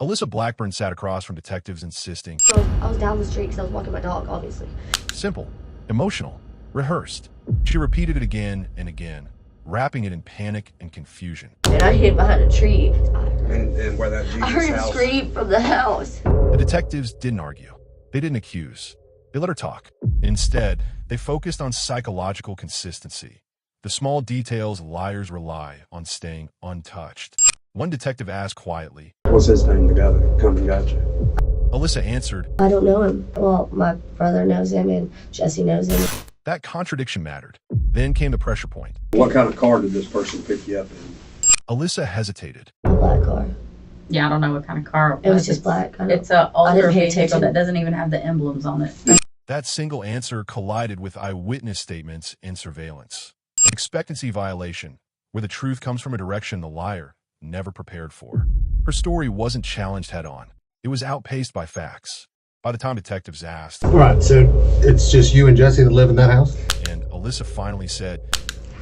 Alyssa Blackburn sat across from detectives insisting. So I was down the street because I was walking my dog, obviously. Simple, emotional, rehearsed. She repeated it again and again, wrapping it in panic and confusion. And I hid behind a tree. And where that Jesus I heard house. a scream from the house. The detectives didn't argue. They didn't accuse. They let her talk. Instead, they focused on psychological consistency. The small details liars rely on staying untouched. One detective asked quietly, What's his name, the guy that come and got you? Alyssa answered, I don't know him. Well, my brother knows him and Jesse knows him. that contradiction mattered. Then came the pressure point. What kind of car did this person pick you up in? Alyssa hesitated. A black car. Yeah, I don't know what kind of car It was just black. It's an older didn't pay vehicle attention. that doesn't even have the emblems on it. That single answer collided with eyewitness statements and surveillance. An expectancy violation, where the truth comes from a direction the liar never prepared for. Her story wasn't challenged head-on. It was outpaced by facts. By the time detectives asked, Right, so it's just you and Jesse that live in that house? and Alyssa finally said,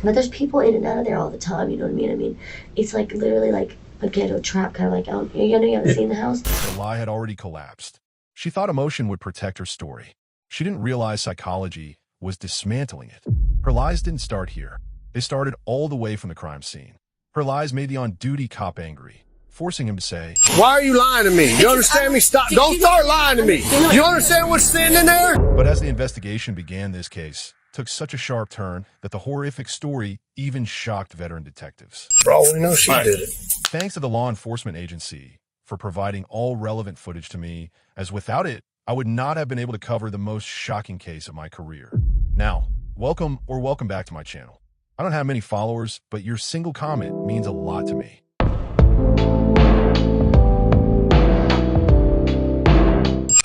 But there's people in and out of there all the time, you know what I mean? I mean, it's like literally like a ghetto trap, kind of like, you haven't seen the house? the lie had already collapsed. She thought emotion would protect her story. She didn't realize psychology was dismantling it. Her lies didn't start here. They started all the way from the crime scene. Her lies made the on-duty cop angry, forcing him to say, Why are you lying to me? You understand me? Stop. Don't start lying to me. You understand what's sitting in there? but as the investigation began, this case took such a sharp turn that the horrific story even shocked veteran detectives. For all we know, she did it. Thanks to the law enforcement agency for providing all relevant footage to me, as without it, I would not have been able to cover the most shocking case of my career. Now, welcome back to my channel. I don't have many followers, but your single comment means a lot to me.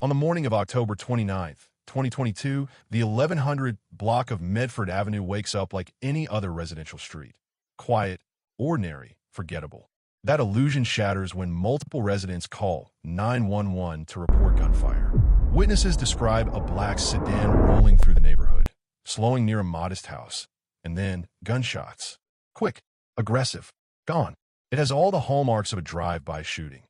On the morning of October 29th, 2022, the 1100 block of Medford Avenue wakes up like any other residential street. Quiet, ordinary, forgettable. That illusion shatters when multiple residents call 911 to report gunfire. Witnesses describe a black sedan rolling through the neighborhood, slowing near a modest house, and then gunshots. Quick, aggressive, gone. It has all the hallmarks of a drive-by shooting.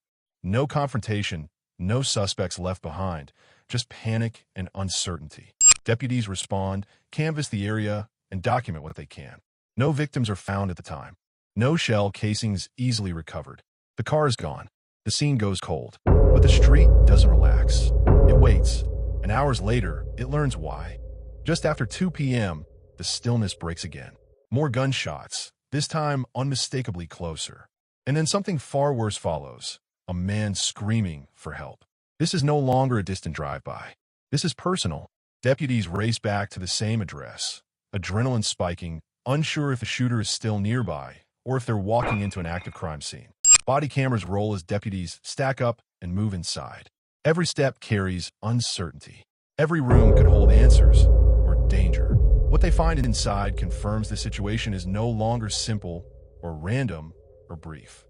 No confrontation, no suspects left behind, just panic and uncertainty. Deputies respond, canvass the area, and document what they can. No victims are found at the time. No shell casings easily recovered. The car is gone. The scene goes cold. But the street doesn't relax. It waits. And hours later, it learns why. Just after 2 p.m., the stillness breaks again. More gunshots, this time unmistakably closer. And then something far worse follows. A man screaming for help. This is no longer a distant drive-by. This is personal. Deputies race back to the same address. Adrenaline spiking, unsure if the shooter is still nearby or if they're walking into an active crime scene. Body cameras roll as deputies stack up and move inside. Every step carries uncertainty. Every room could hold answers or danger. What they find inside confirms the situation is no longer simple or random or brief.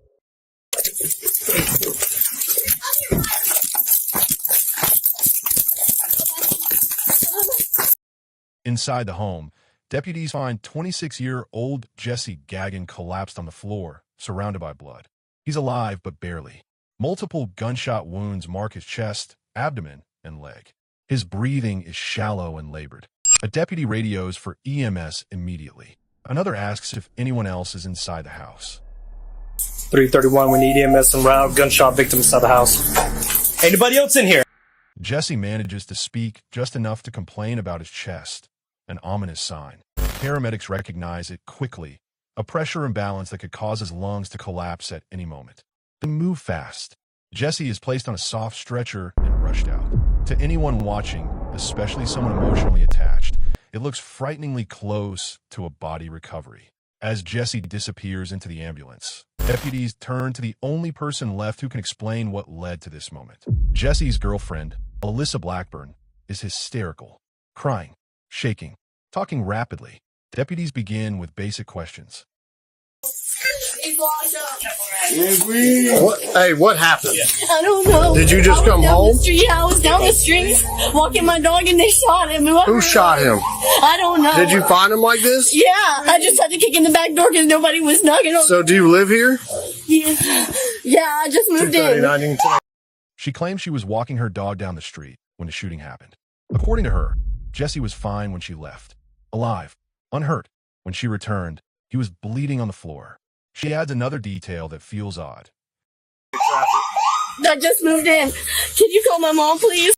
Inside the home, deputies find 26-year-old Jesse Gagin collapsed on the floor, surrounded by blood. He's alive, but barely. Multiple gunshot wounds mark his chest, abdomen, and leg. His breathing is shallow and labored. A deputy radios for EMS immediately. Another asks if anyone else is inside the house. 331, we need EMS and round gunshot victim inside the house. Anybody else in here? Jesse manages to speak just enough to complain about his chest, an ominous sign. Paramedics recognize it quickly, a pressure imbalance that could cause his lungs to collapse at any moment. They move fast. Jesse is placed on a soft stretcher and rushed out. To anyone watching, especially someone emotionally attached, it looks frighteningly close to a body recovery. As Jesse disappears into the ambulance, deputies turn to the only person left who can explain what led to this moment. Jesse's girlfriend, Alyssa Blackburn, is hysterical, crying, shaking, talking rapidly. Deputies begin with basic questions. What happened? I don't know. Did you just come home? Yeah, I was down the street walking my dog and they shot him. Who shot him? I don't know. Did you find him like this? Yeah, I just had to kick in the back door because nobody was knocking on. So do you live here? Yeah. Yeah, I just moved in. 2:39. She claimed she was walking her dog down the street when the shooting happened. According to her, Jesse was fine when she left, alive, unhurt. When she returned, he was bleeding on the floor. She adds another detail that feels odd. I just moved in. Can you call my mom, please?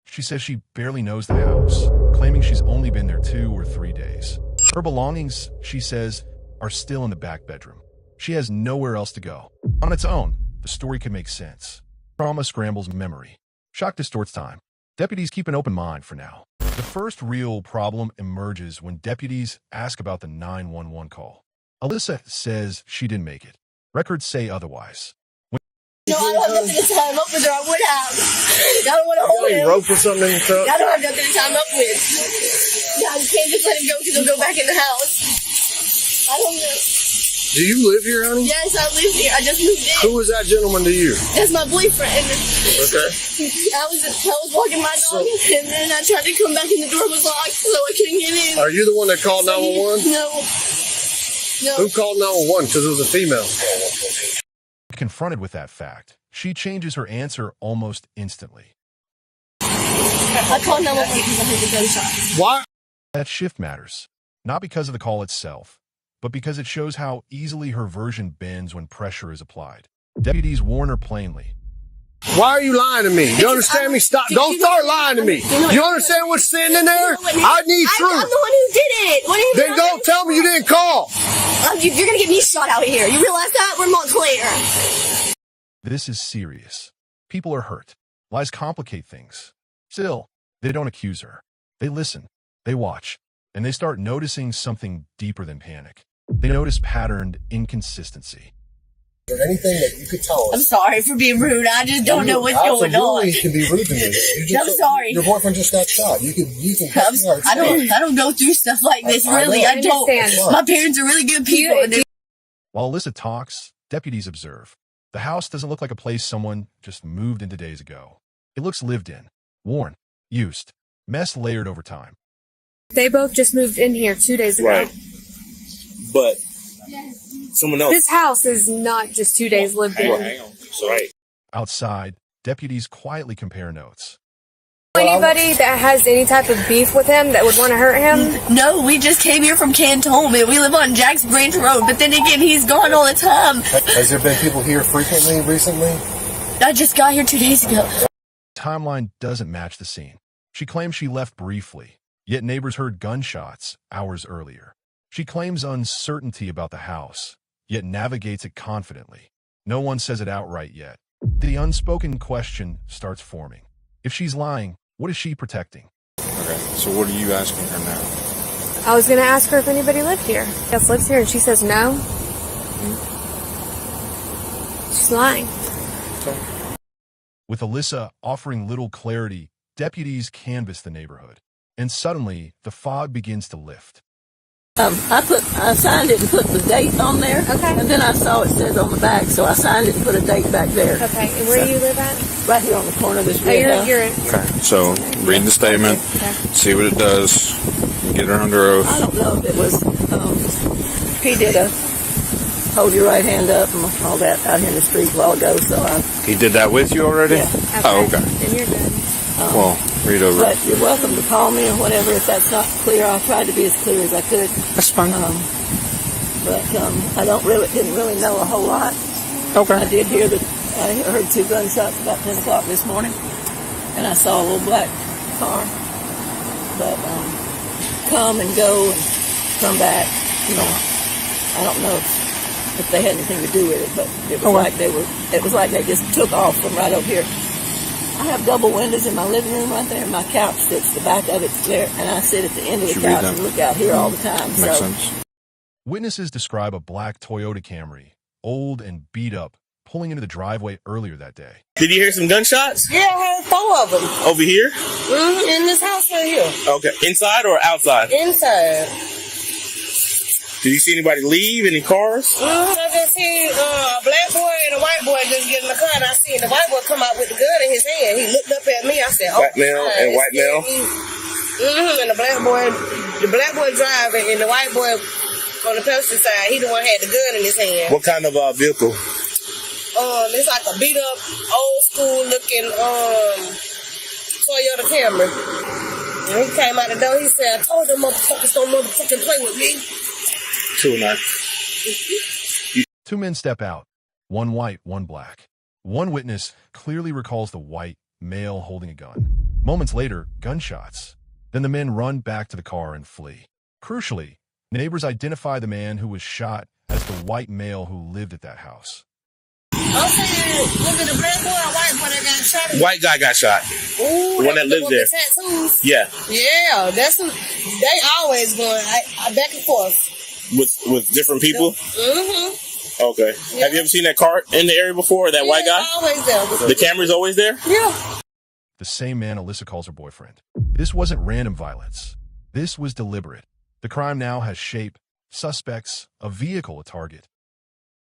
She says she barely knows the house, claiming she's only been there 2 or 3 days. Her belongings, she says, are still in the back bedroom. She has nowhere else to go. On its own, the story could make sense. Trauma scrambles memory. Shock distorts time. Deputies keep an open mind for now. The first real problem emerges when deputies ask about the 911 call. Alyssa says she didn't make it. Records say otherwise. No, I don't have nothing to tie him up with, or I would have. I don't want to hold him. Rope or something in the truck? I don't have nothing to tie him up with. Yeah, I can't just let him go because he'll go back in the house. I don't know. Do you live here, honey? Yes, I live here. I just moved in. Who was that gentleman to you? That's my boyfriend. Okay. I was walking my dog, and then I tried to come back, and the door was locked, so I couldn't get in. Are you the one that called 911? No. Who called 911? Because it was a female. Confronted with that fact, she changes her answer almost instantly. I called 911 because I heard the gunshot. Why? That shift matters, not because of the call itself, but because it shows how easily her version bends when pressure is applied. Deputies warn her plainly. Why are you lying to me? You understand me? Stop. Don't start lying to me. You understand what's sitting in there? I need I'm truth. the one who did it. What are you Then go tell me you didn't call. You're gonna get me shot out here. You realize that? We're Montclair. This is serious. People are hurt. Lies complicate things. Still, they don't accuse her. They listen, they watch, and they start noticing something deeper than panic. They notice patterned inconsistency. Is there anything that you could tell I'm us? sorry for being rude. I just don't know what's going on. Absolutely, you can be rude to me. I'm sorry. Your boyfriend just got shot. You can cut me out. I don't go through stuff like this. Really, I don't. My parents are really good people. While Alyssa talks, deputies observe. The house doesn't look like a place someone just moved into days ago. It looks lived in, worn, used, mess layered over time. They both just moved in here 2 days ago. Right. But someone else. This house is not just 2 days lived in. Hang on. Sorry. Outside, deputies quietly compare notes. Anybody that has any type of beef with him that would want to hurt him? No, we just came here from Cantonment. We live on Jack's Branch Road, but then again, he's gone all the time. Has there been people here frequently recently? I just got here 2 days ago. Timeline doesn't match the scene. She claims she left briefly, yet neighbors heard gunshots hours earlier. She claims uncertainty about the house, yet navigates it confidently. No one says it outright yet. The unspoken question starts forming. If she's lying, what is she protecting? Okay. So what are you asking her now? I was going to ask her if anybody lived here. Yes, lives here, and she says no. She's lying. Okay. With Alyssa offering little clarity, deputies canvass the neighborhood. And suddenly, the fog begins to lift. I signed it and put the date on there. Okay. And then I saw it says on the back, so I signed it and put a date back there. Okay, and where do you live at? Right here on the corner of this Oh, red house. you're Okay. So read the statement, see what it does, get her under oath. I don't know if it was, he did a hold your right hand up and all that out here in the street a while ago, so He did that with you already? Yeah. Oh, okay. Then you're good. Well, read over But it. you're welcome to call me or whatever if that's not clear. I'll try to be as clear as I could. That's fine. But I didn't really know a whole lot. Okay. I did hear I heard 2 gunshots about 10 o'clock this morning, and I saw a little black car. But come and go and come back. You know, I don't know if they had anything to do with it, but it was like they just took off from right over here. I have double windows in my living room right there. My couch sits, the back of it's there, and I sit at the end of the couch and look out here all the time. Makes sense. Witnesses describe a black Toyota Camry, old and beat up, pulling into the driveway earlier that day. Did you hear some gunshots? Yeah, I heard 4 of them. Over here? In this house right here. Okay. Inside or outside? Inside. Did you see anybody leave? Any cars? I just see a black boy and a white boy just get in the car, and I seen the white boy come out with the gun in his hand. He looked up at me. I said, Black male and white male? And the black boy driving, and the white boy on the passenger side, he the one had the gun in his hand. What kind of vehicle? It's like a beat up, old school looking Toyota Camry. And he came out the door. He said, "I told them motherfuckers don't motherfucking play with me." 209. Two men step out, one white, one black. One witness clearly recalls the white male holding a gun. Moments later, gunshots. Then the men run back to the car and flee. Crucially, neighbors identify the man who was shot as the white male who lived at that house. I'm saying, was it a black boy or a white boy that got shot? White guy got shot. Ooh, The one that lives there. The tattoos. Yeah. Yeah, they always going back and forth. With different people? Mm-hmm. Okay. Yeah. Have you ever seen that car in the area before, that white guy? Always there. The camera's always there? Yeah. The same man Alyssa calls her boyfriend. This wasn't random violence. This was deliberate. The crime now has shape, suspects, a vehicle, a target.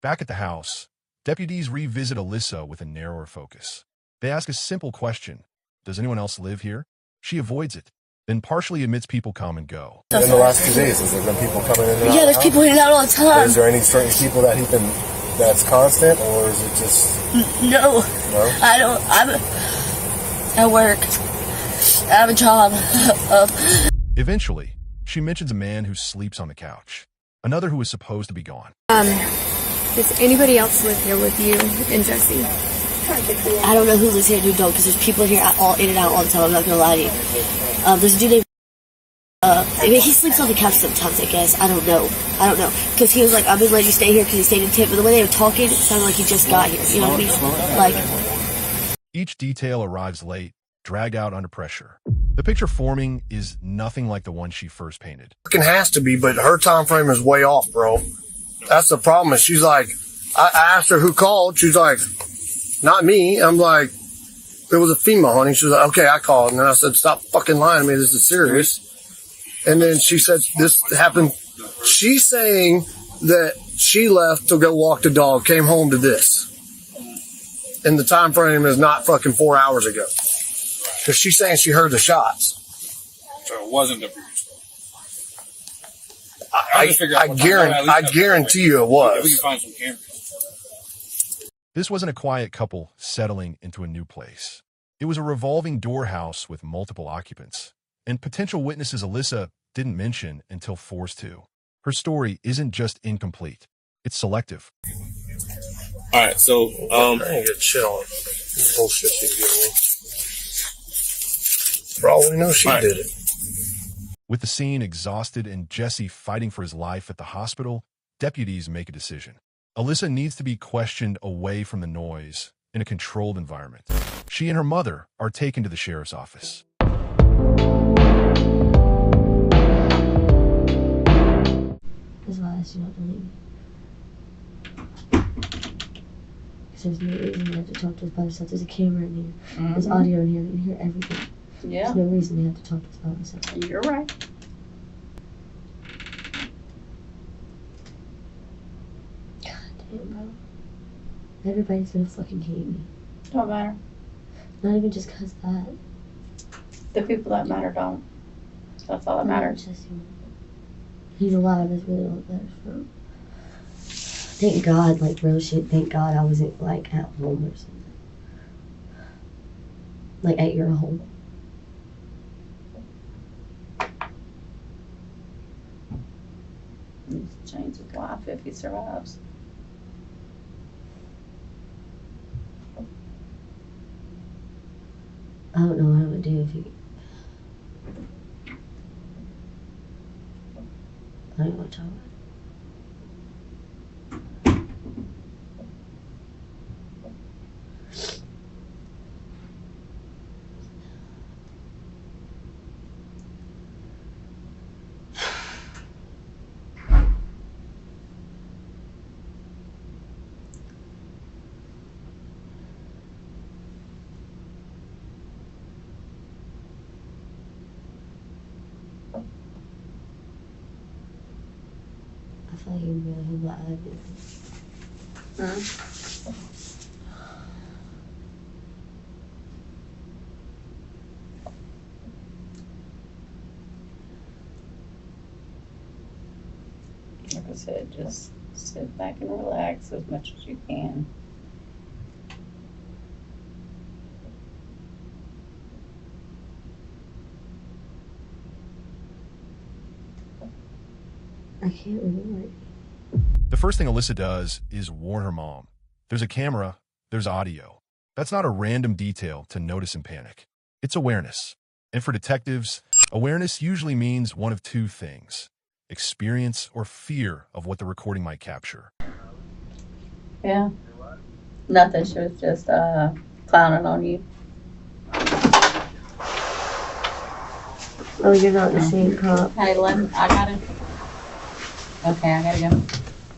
Back at the house, deputies revisit Alyssa with a narrower focus. They ask a simple question. Does anyone else live here? She avoids it, then partially admits people come and go. In the last 2 days, has there been people coming in and out? Yeah, there's people in and out all the time. Is there any certain people that that's constant, or is it just... No. No? I don't. I work. I have a job. Eventually, she mentions a man who sleeps on the couch. Another who is supposed to be gone. Does anybody else live here with you and Jesse? I don't know who lives here and who don't, because there's people here all in and out all the time. I'm not gonna lie to you. There's a dude named. He sleeps on the couch sometimes, I guess. I don't know. Because he was like, "I'm gonna let you stay here," because he stayed in Tip. But the way they were talking, it sounded like he just got here. You know what I mean? Like. Each detail arrives late, dragged out under pressure. The picture forming is nothing like the one she first painted. It has to be, but her time frame is way off, bro. That's the problem. She's like, I asked her who called. She's like, not me. I'm like, it was a female, honey. She was like, okay, I called. And then I said, stop fucking lying to me. This is serious. And then she said, this happened. She's saying that she left to go walk the dog, came home to this. And the time frame is not fucking 4 hours ago. Because she's saying she heard the shots. So it wasn't the I guarantee you it was. We can find some cameras. This wasn't a quiet couple settling into a new place. It was a revolving door house with multiple occupants, and potential witnesses Alyssa didn't mention until forced to. Her story isn't just incomplete, it's selective. Alright, so, I need to chill. This bullshit she's giving me. For all we know, she did it. With the scene exhausted and Jesse fighting for his life at the hospital, deputies make a decision. Alyssa needs to be questioned away from the noise in a controlled environment. She and her mother are taken to the sheriff's office. That's why I asked you not to leave. Because there's no reason they have to talk to us by themselves. There's a camera in here. Mm-hmm. There's audio in here. We can hear everything. Yeah. There's no reason they have to talk to us by themselves. You're right. God damn, bro. Everybody's gonna fucking hate me. Don't matter. Not even just because that. The people that matter don't. That's all that matters. He's alive. That's really all that matters for him. Thank God, like real shit. Thank God I wasn't like at home or something. Like at your home. He's changed his life if he survives. I don't know what I would do if he. I don't want to talk about it. I feel like you really hold my eye. Like I said, just sit back and relax as much as you can. I can't remember. The first thing Alyssa does is warn her mom. There's a camera, there's audio. That's not a random detail to notice and panic. It's awareness. And for detectives, awareness usually means one of two things: experience or fear of what the recording might capture. Yeah. Nothing. She was just clowning on you. Oh, you're not the same cop. Hey, Lynn, I got it. Okay, I gotta go.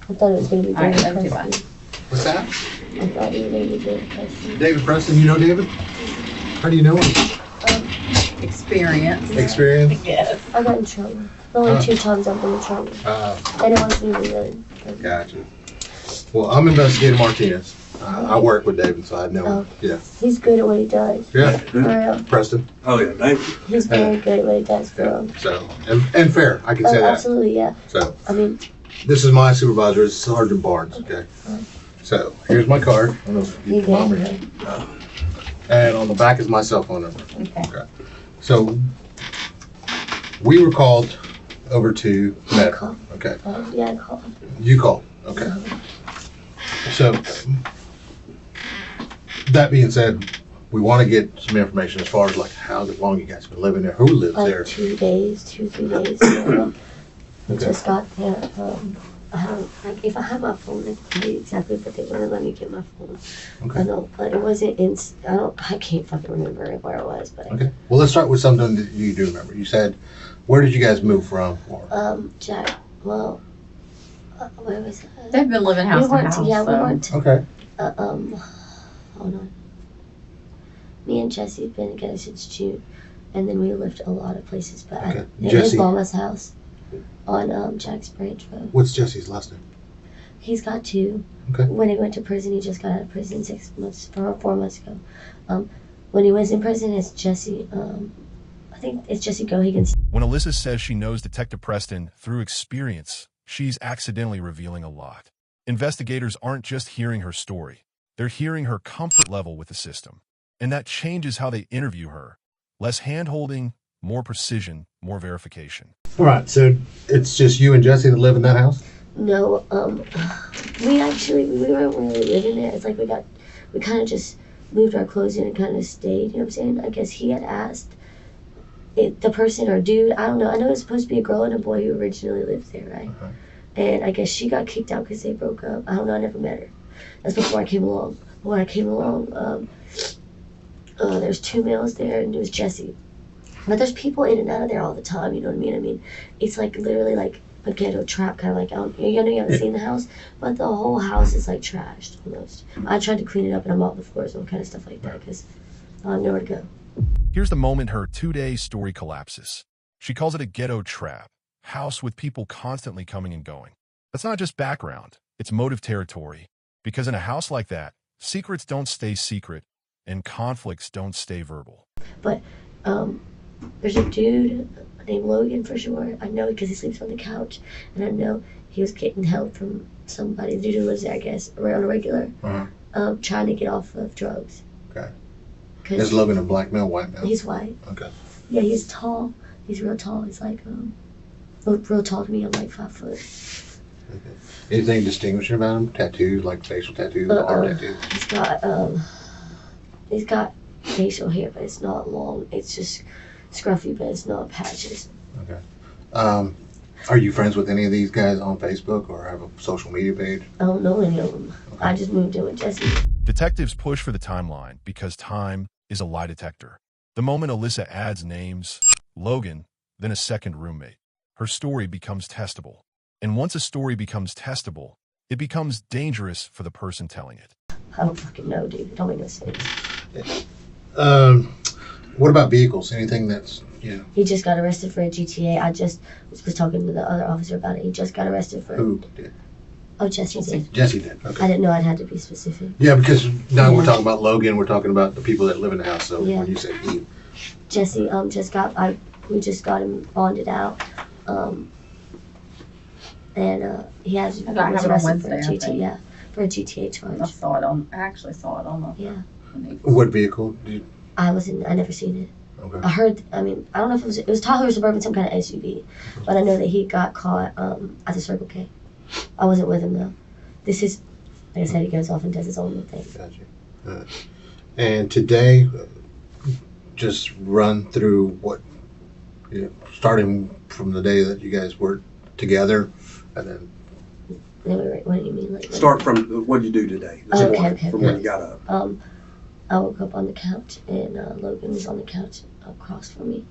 I thought it was going to be All right, David love you, bye. Preston. What's that? I thought you were going to be David Preston. David Preston, you know David? How do you know him? Experience. Experience? Yes. I got in trouble. The only 2 times I've been in trouble. And it wasn't even good. Gotcha. Well, I'm Investigator Martinez. I work with David, so I know him. Yeah. He's good at what he does. Yeah. For real. Preston. Oh yeah, thank you. He's very good at what he does, for real. So, and fair, I can say that. Absolutely, yeah. So, I mean, this is my supervisor, is Sergeant Barnes, okay? So, here's my card. I don't know if you you can mom get it. it. And on the back is my cell phone number. Okay. So, we were called over to I Med. called. Okay. Yeah, I called. You called. Okay. So, that being said, we want to get some information as far as like how long you guys been living there, who lives Like there. 2 days, 2-3 days. I Okay. just got there. I don't, like, if I had my phone, I could tell you exactly, but they wouldn't let me get my phone. Okay. I know, but it wasn't in, I can't fucking remember where it was, but. Okay. Well, let's start with something that you do remember. You said, where did you guys move from? Jack, well, where was that? They've been living house we to weren't, house. yeah, we so. weren't, Okay. hold on. Me and Jesse have been together since June, and then we lived a lot of places, but Okay. in his Jesse. mama's house on Jack's Branch Road. What's Jesse's last name? He's got 2. Okay. When he went to prison, he just got out of prison 4 months ago. When he was in prison, it's Jesse, I think it's Jesse Gohiggins. When Alyssa says she knows Detective Preston through experience, she's accidentally revealing a lot. Investigators aren't just hearing her story. They're hearing her comfort level with the system. And that changes how they interview her. Less hand-holding, more precision, more verification. All right. So it's just you and Jesse that live in that house? No, we weren't really living there. It's like we kind of just moved our clothes in and kind of stayed, you know what I'm saying? I guess he had asked the person or dude, I don't know. I know it's supposed to be a girl and a boy who originally lived there, right? Okay. And I guess she got kicked out because they broke up. I don't know, I never met her. That's before I came along. When I came along, there's 2 males there and it was Jesse. But there's people in and out of there all the time, you know what I mean? I mean, it's like literally like a ghetto trap, kind of like, you know, you haven't seen the house, but the whole house is like trashed almost. I tried to clean it up and I mopped the floors and kind of stuff like that because I have nowhere to go. Here's the moment her 2-day story collapses. She calls it a ghetto trap, house with people constantly coming and going. That's not just background, it's motive territory. Because in a house like that, secrets don't stay secret and conflicts don't stay verbal. But there's a dude named Logan for sure. I know because he sleeps on the couch, and I know he was getting help from somebody. The dude who lives there, I guess, around a regular, trying to get off of drugs. Okay. Is Logan a black male, white male? He's white. Okay. Yeah, he's tall. He's real tall. He's like real tall to me. I'm like 5 foot. Okay. Anything distinguishing about him? Tattoos, like facial tattoos, arm tattoos? He's got facial hair, but it's not long. It's just scruffy, but it's not patches. Okay. Are you friends with any of these guys on Facebook or have a social media page? I don't know any of them. Okay. I just moved in with Jesse. Detectives push for the timeline because time is a lie detector. The moment Alyssa adds names, Logan, then a second roommate, her story becomes testable. And once a story becomes testable, it becomes dangerous for the person telling it. I don't fucking know, dude. It don't make no sense. What about vehicles? Anything that's, you know? He just got arrested for a GTA. I just was talking to the other officer about it. He just got arrested for... Who did? Oh, Jesse did. Jesse did, okay. I didn't know I'd had to be specific. Yeah, because now we're talking about Logan, we're talking about the people that live in the house, so Yeah. when you say he... Jesse we just got him bonded out. And he was arrested for a GTA, yeah, for a GTA charge. I actually saw it on the. Yeah. What vehicle? I never seen it. Okay. I heard, I mean, I don't know if it was Tahoe or Suburban, some kind of SUV. But I know that he got caught at the Circle K. I wasn't with him, though. This is, like I said, he goes off and does his own little thing. Gotcha. And today, just run through what, starting from the day that you guys were together, and then. No, wait, what do you mean? Like, Start from what did you do today? This morning, from when you got up. I woke up on the couch, and Logan was on the couch across from me.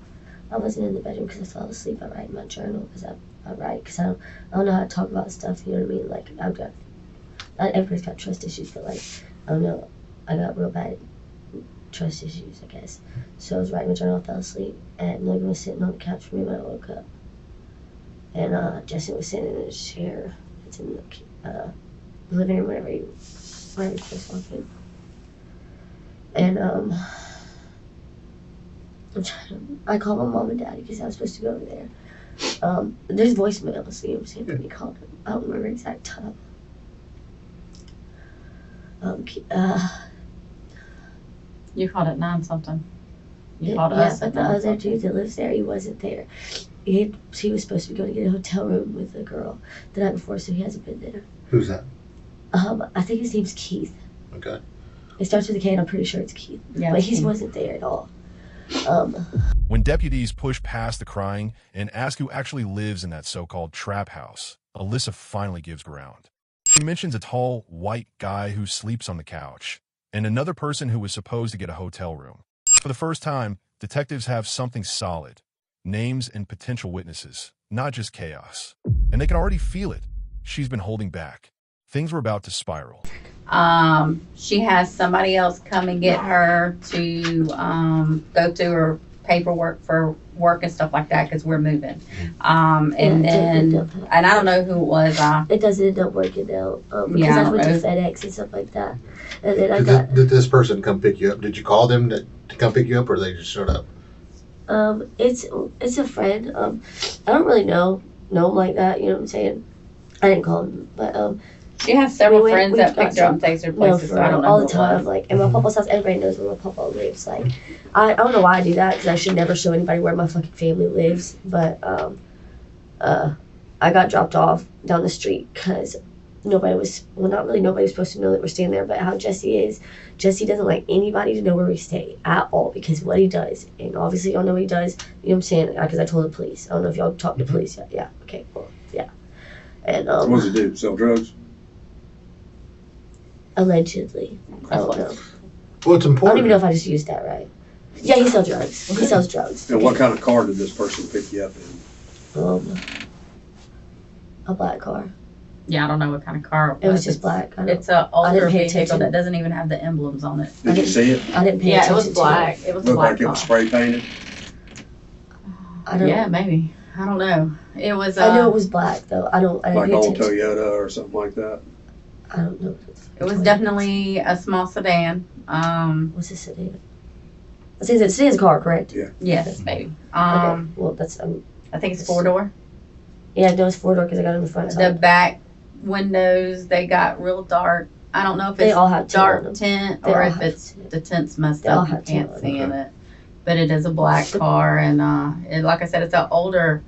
I wasn't in the bedroom because I fell asleep. I write in my journal because I write because I don't know how to talk about stuff. You know what I mean? Like everybody's got trust issues, but like I don't know. I got real bad trust issues, I guess. So I was writing my journal. I fell asleep, and Logan was sitting on the couch for me when I woke up, and Jesse was sitting in his chair. It's in the living room, whenever you first walk in. And I called my mom and daddy because I was supposed to go over there. There's voicemail, so you know what I'm saying, when he called him. I don't remember the exact time. You called at 9 something. You called us but at the 9 other something. dude that lives there, he wasn't there. He was supposed to be going to get a hotel room with a girl the night before, so he hasn't been there. Who's that? I think his name's Keith. Okay. It starts with a K, and I'm pretty sure it's Keith. Yeah, but he Keith. wasn't there at all. When deputies push past the crying and ask who actually lives in that so-called trap house, Alyssa finally gives ground. She mentions a tall, white guy who sleeps on the couch, and another person who was supposed to get a hotel room. For the first time, detectives have something solid. Names and potential witnesses, not just chaos. And they can already feel it. She's been holding back. Things were about to spiral. She has somebody else come and get her to go through her paperwork for work and stuff like that because we're moving. And I don't know who it was. It doesn't end up working out because Yeah, I went to right. FedEx and stuff like that. And then I got Did this person come pick you up? Did you call them to come pick you up, or they just showed up? it's a friend. I don't really know him like that. You know what I'm saying? I didn't call him, but she has several we friends that got picked her up and takes her places. for So I don't know all who the it was. time. Like in my papa's house, everybody knows where my papa lives. Like I don't know why I do that because I should never show anybody where my fucking family lives. But I got dropped off down the street because nobody was supposed to know that we're staying there. But how Jesse is, Jesse doesn't like anybody to know where we stay at all because what he does, and obviously y'all know what he does. You know what I'm saying? Because I told the police. I don't know if y'all talked to police yet. Yeah. Okay. Well, yeah. And What does he do? Sell drugs? allegedly, I don't know. Well, it's I don't important. even know if I just used that right. Yeah, he sells drugs. He sells drugs. And what kind of car did this person pick you up in? A black car. Yeah, I don't know what kind of car it was. It was just black. It's an older didn't pay vehicle attention. that doesn't even have the emblems on it. Did you see it? I didn't pay Yeah, it attention was black. to It was a Looked black like it was car. spray painted. I don't. Yeah, maybe. I don't know. It was. I know it was black though. I didn't Like pay old attention. Toyota or something like that. I don't know. It was definitely a small sedan. What's a sedan? I think it's a sedan's a car, correct? Yeah. Yes, maybe. Okay. Well, that's I think it's 4-door. yeah. No, it's 4-door because I got it in the front. The side. back windows, they got real dark. I don't know if They it's all have tint on dark them. tint They or all if have it's tint. the tint's messed They all up. You have tint can't on see them. in it. But it is a black car, and like I said, it's an older.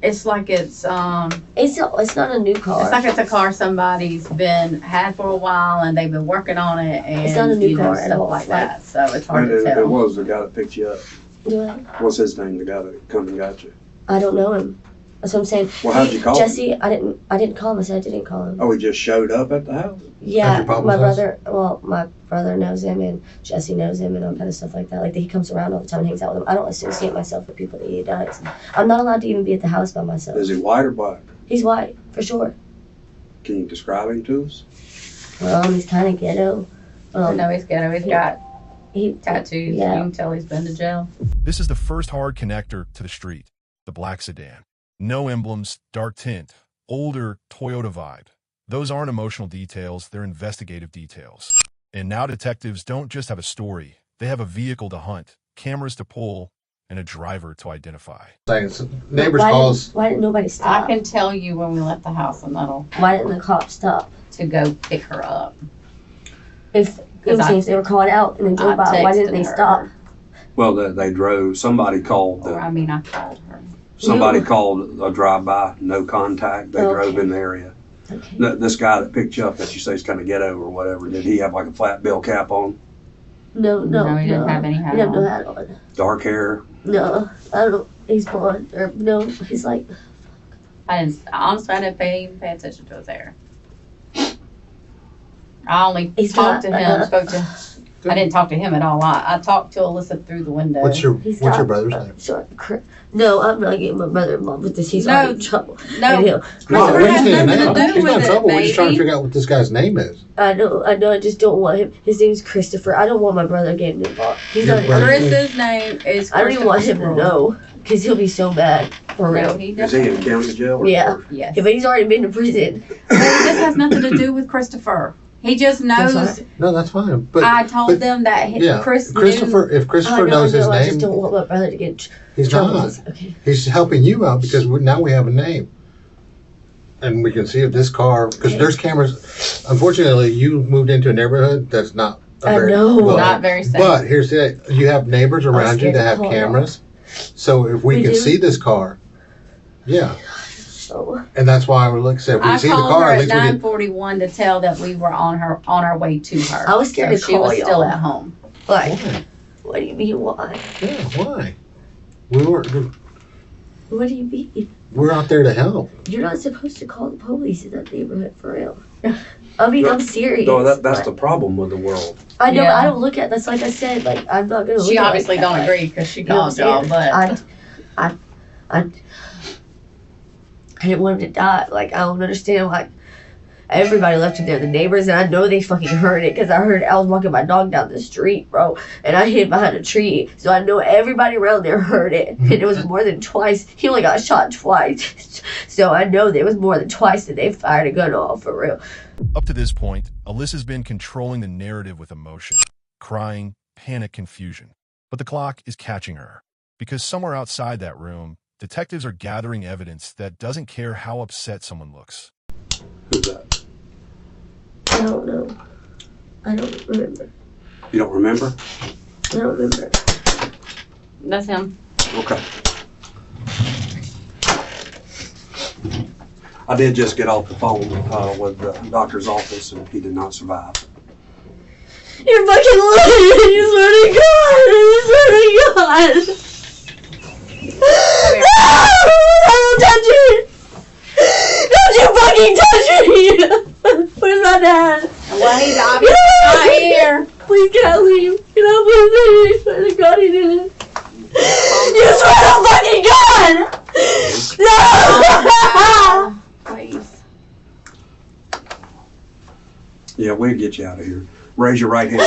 It's like it's not a new car. It's like it's a car somebody's had for a while, and they've been working on it, and It's not a new you know, car at stuff all. like that. So it's hard And to it tell. was the guy that picked you up. Yeah. What's his name? The guy that come and got you. I don't know him. That's what I'm saying. Well, how'd you call him? Jesse? I didn't call him. I said I didn't call him. Oh, he just showed up at the house. Yeah, your papa's my house? brother. Well, my brother knows him, and Jesse knows him, and all kind of stuff like that. Like he comes around all the time and hangs out with him. I don't associate myself with people that he does. I'm not allowed to even be at the house by myself. Is he white or black? He's white for sure. Can you describe him to us? He's kind of ghetto. I know he's ghetto. He's got he tattoos. yeah. You can tell he's been to jail. This is the first hard connector to the street, the black sedan. No emblems, dark tint, older Toyota vibe. Those aren't emotional details, they're investigative details. And now detectives don't just have a story, they have a vehicle to hunt, cameras to pull, and a driver to identify. Neighbors calls. Why didn't nobody stop? I can tell you when we left the house, and that'll Why didn't the cops stop? to go pick her up. If they were calling out and then drove by, why didn't they texted her. stop? Well, they drove, somebody called, Or, I mean, I called her. somebody called a drive-by, no contact. They drove in the area. Okay. This guy that picked you up that you say is kind of ghetto or whatever, did he have like a flat bill cap on? No, He didn't have any hat He didn't have on. no hat on. Dark hair? No, I don't know. He's blonde. Or no, he's like. Honestly, I didn't pay attention to his hair. I only He's talked not, to him, I didn't talk to him at all. I talked to Alyssa through the window. What's your brother's name? Sure. No, I'm not getting my mother involved with this. He's already in trouble. No, No, Christopher he's has not nothing to do in with it, trouble. We're just trying to baby. figure out what this guy's name is. I know. I just don't want him. His name's Christopher. I don't want my brother getting involved. He's Your not. brother- Chris's name is I don't even want him to know because he'll be so mad. For real. No, he Is he in county jail? Or Yeah. Yes. Yeah, but he's already been to prison. This has nothing to do with Christopher. He just knows. No, that's fine. But I told them that Christopher. If Christopher knows his I just name, don't want my brother to get in he's trouble. not. Okay. He's helping you out because now we have a name, and we can see if this car because there's cameras. Unfortunately, you moved into a neighborhood that's not. Not very safe. But here's the you have neighbors around you that have cameras, so if we can do? see this car, yeah. So. And that's why we're looking. If we I see the called car, her at at least we can. 9:41 to tell that we were on our way to her. I was scared to she call was y'all. still at home. Like, Why? what do you mean? Why? Yeah, why? We're What do you mean? out there to help. You're not supposed to call the police in that neighborhood for real. I mean, I'm serious. No, that's but- the problem with the world. I know. Yeah. I don't look at that's like I said. Like I'm not gonna. She look obviously at it don't like that. agree because she You know called what I'm y'all, saying? but I didn't want him to die. Like I don't understand. Like everybody left him there, the neighbors, and I know they fucking heard it because I was walking my dog down the street, bro, and I hid behind a tree, so I know everybody around there heard it, and it was more than twice. He only got shot twice, so I know there was more than twice that they fired a gun off for real. Up to this point, Alyssa's been controlling the narrative with emotion, crying, panic, confusion. But the clock is catching her, because somewhere outside that room, detectives are gathering evidence that doesn't care how upset someone looks. Who's that? I don't know. I don't remember. You don't remember? I don't remember. that's him. Okay. I did just get off the phone with the doctor's office, and he did not survive. You're fucking lying! You swear to God! You swear to God! No! Don't touch me! Don't you fucking touch me! Where's my dad? Well, he's obviously not here. Please can't leave. You know, please leave. I swear to God he didn't. You swear to fucking God! No! Please. Yeah, we'll get you out of here. Raise your right hand. No,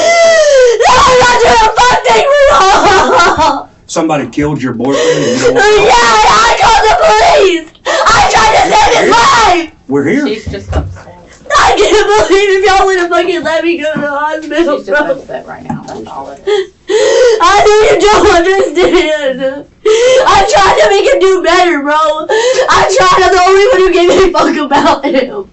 I'm not doing a fucking wrong! Somebody killed your boyfriend and you don't Yeah, I called the police! I tried to save his life! We're here. She's just upset. I can't believe if y'all would have fucking let me go to the hospital, She's just bro. upset right now. That's all it is. I know you don't understand. I tried to make him do better, bro. I tried. I'm the only one who gave a fuck about him.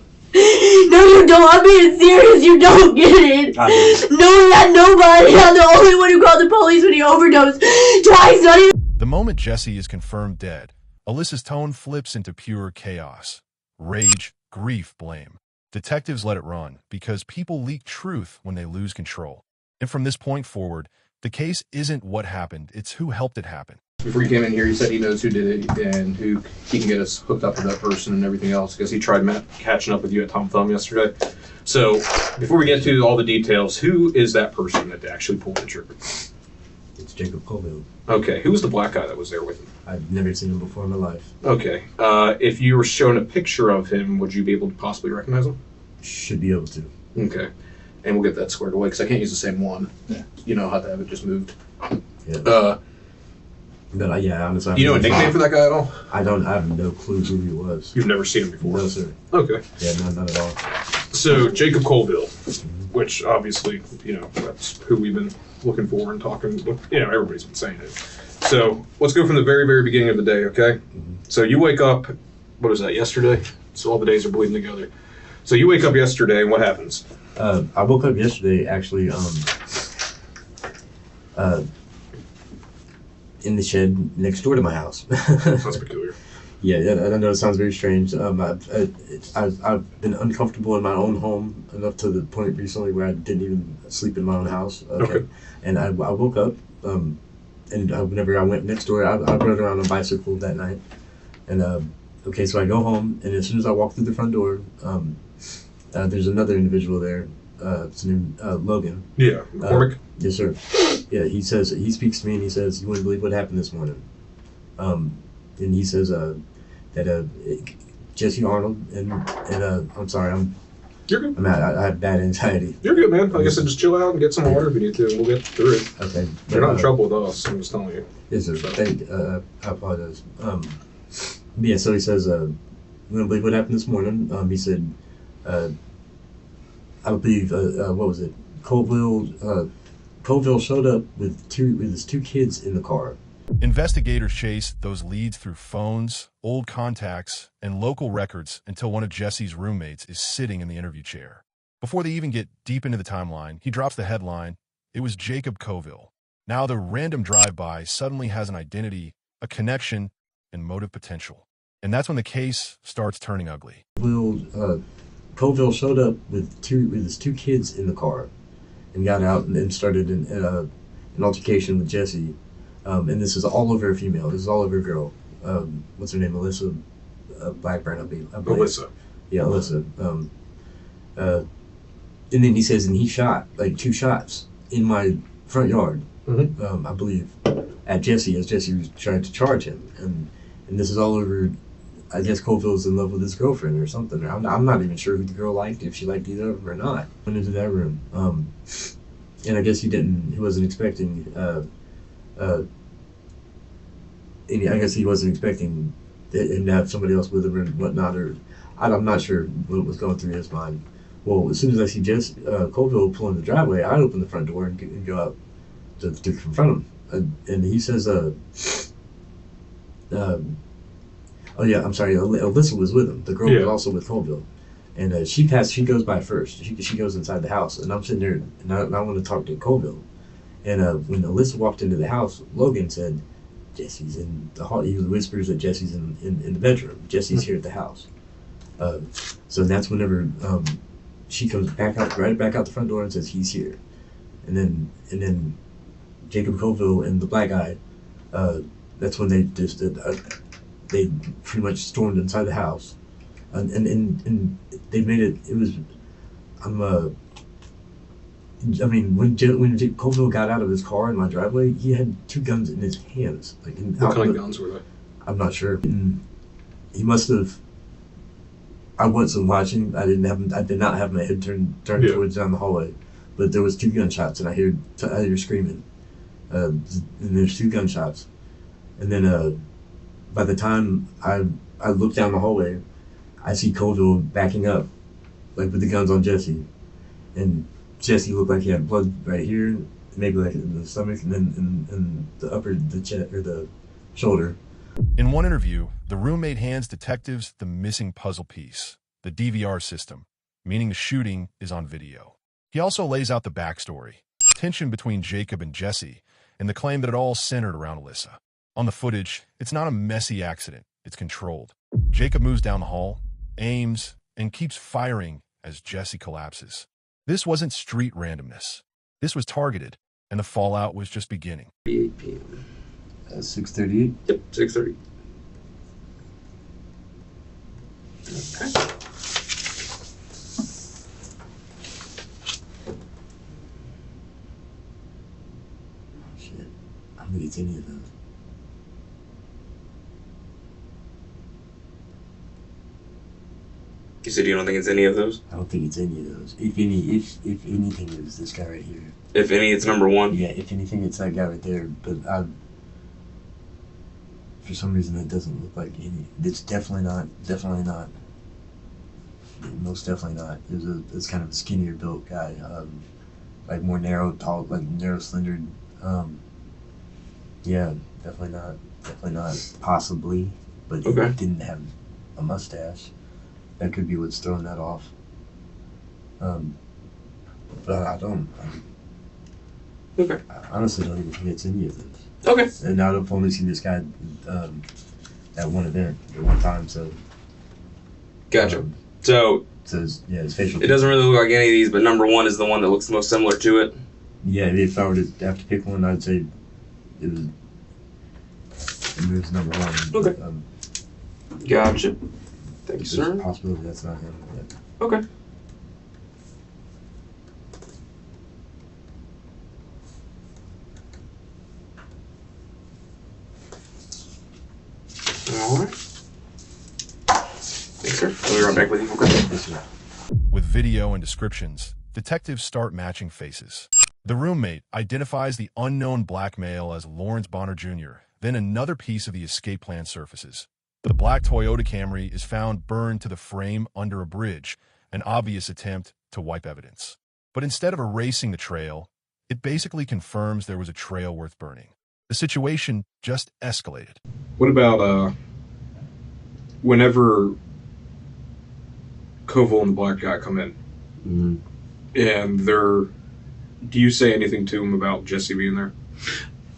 No, you don't. I'm being serious. You don't get it. I do. No, he had nobody. I'm the only one who called the police when he overdosed twice. Not even. The moment Jesse is confirmed dead, Alyssa's tone flips into pure chaos. Rage, grief, blame. Detectives let it run because people leak truth when they lose control. And from this point forward, the case isn't what happened, it's who helped it happen. Before you came in here, he said he knows who did it and who he can get us hooked up with that person and everything else because he tried catching up with you at Tom Thumb yesterday. So before we get to all the details, who is that person that actually pulled the trigger? It's Jacob Colville. Okay, who was the black guy that was there with him? I've never seen him before in my life. Okay, if you were shown a picture of him, would you be able to possibly recognize him? Should be able to. Okay, and we'll get that squared away because I can't use the same one. Yeah. You know how to have it just moved. Yeah. But yeah, honestly. You know a nickname for that guy at all? I have no clue who he was. You've never seen him before? No, sir. Okay. Yeah, not at all. So Jacob Colville, which obviously, that's who we've been looking for and talking with, everybody's been saying it. So let's go from the very, very beginning of the day, okay? Mm-hmm. So you wake up, what was that, yesterday? So all the days are bleeding together. So you wake up yesterday, and what happens? I woke up yesterday, actually, in the shed next door to my house. That's peculiar. Yeah, I know it sounds very strange. I've been uncomfortable in my own home enough to the point recently where I didn't even sleep in my own house. Okay. And I woke up, and whenever I went next door, I rode around on a bicycle that night. And okay, so I go home, and as soon as I walk through the front door, there's another individual there. His name Logan. Yeah, McCormick. Yes, sir. Yeah, he speaks to me, and he says, "You wouldn't believe what happened this morning." And he says that Jesse Arnold and I'm sorry, You're good. I have bad anxiety. You're good, man. Like I said, just chill out and get some water if you need to. We'll get through it. Okay. You're not in trouble with us. I'm just telling you. Yes, sir. I apologize. But yeah, so he says, "You wouldn't believe what happened this morning." He said, I believe what was it? Colville showed up with his two kids in the car. Investigators chased those leads through phones, old contacts, and local records until one of Jesse's roommates is sitting in the interview chair. Before they even get deep into the timeline, he drops the headline, "It was Jacob Colville." Now the random drive-by suddenly has an identity, a connection, and motive potential. And that's when the case starts turning ugly. Colville showed up with his two kids in the car and got out and started an altercation with Jesse. And this is all over a female. This is all over a girl. What's her name? Alyssa Blackburn, I believe. Alyssa. Yeah, Alyssa. And then he says, and he shot like 2 shots in my front yard, I believe, at Jesse as Jesse was trying to charge him. And this is all over. I guess Colville's in love with his girlfriend or something. I'm not even sure who the girl liked, if she liked either of them or not. Went into that room. And I guess he wasn't expecting I guess he wasn't expecting him to have somebody else with him and whatnot, or I'm not sure what was going through his mind. Well, as soon as I see Colville pull in the driveway, I open the front door and go out to confront him. And he says, oh yeah, I'm sorry, Alyssa was with him. The girl was also with Colville. And she goes by first. She goes inside the house, and I'm sitting there, and I want to talk to Colville. And when Alyssa walked into the house, Logan said, "Jesse's in the hall." He whispers that Jesse's in the bedroom. Jesse's here at the house. So that's whenever she comes back out the front door and says he's here. And then Jacob Colville and the black guy, that's when they just they pretty much stormed inside the house. And they made it was when Colville got out of his car in my driveway, he had 2 guns in his hands. What kind of guns were they? I'm not sure. And he must have. I wasn't watching. I did not have my head turned towards down the hallway, but there was 2 gunshots, and I hear screaming. And there's 2 gunshots, and then by the time I look down the hallway, I see Colville backing up, like with the guns on Jesse, and Jesse looked like he had blood right here, maybe like in the stomach, and then in the chest or the shoulder. In one interview, the roommate hands detectives the missing puzzle piece, the DVR system, meaning the shooting is on video. He also lays out the backstory, tension between Jacob and Jesse, and the claim that it all centered around Alyssa. On the footage, it's not a messy accident, it's controlled. Jacob moves down the hall, aims, and keeps firing as Jesse collapses. This wasn't street randomness. This was targeted, and the fallout was just beginning. 8 p.m. 6:38? Yep, 6:30. Okay. Shit. I don't think it's any of those. You said you don't think it's any of those? I don't think it's any of those. If anything, it was this guy right here. If any, it's number 1? Yeah, if anything, it's that guy right there. But for some reason, it doesn't look like any. It's definitely not. Most definitely not. It's kind of a skinnier built guy. Like more narrow, tall, like narrow, slendered. Yeah, definitely not. Definitely not. Possibly, but okay. It didn't have a mustache. That could be what's throwing that off. But I honestly don't even think it's any of this. Okay. And I've only seen this guy at one event at one time. So. Gotcha. So his facial. It doesn't really look like any of these, but number one is the one that looks the most similar to it. Yeah, if I were to have to pick one, I'd say it was number one. Okay. Gotcha. Thank you, sir. There's a possibility that's not him. Yeah. Okay. All right. Thanks, sir. I'll be right back with you. Okay. Yes, sir. With video and descriptions, detectives start matching faces. The roommate identifies the unknown black male as Lawrence Bonner Jr. Then another piece of the escape plan surfaces. The black Toyota Camry is found burned to the frame under a bridge, an obvious attempt to wipe evidence. But instead of erasing the trail, it basically confirms there was a trail worth burning. The situation just escalated. What about whenever Koval and the black guy come in, and do you say anything to him about Jesse being there?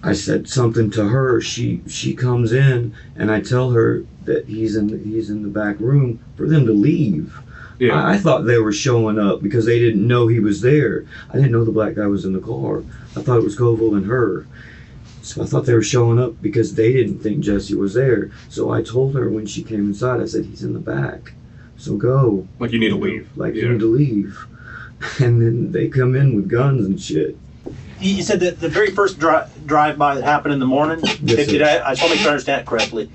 I said something to her. She comes in, and I tell her that he's in the back room for them to leave. Yeah. I thought they were showing up because they didn't know he was there. I didn't know the black guy was in the car. I thought it was Koval and her. So I thought they were showing up because they didn't think Jesse was there. So I told her when she came inside, I said, he's in the back. So go. Like you need to leave. You need to leave. And then they come in with guns and shit. You said that the very first drive-by that happened in the morning, Yes, did I just want to make sure I understand it correctly.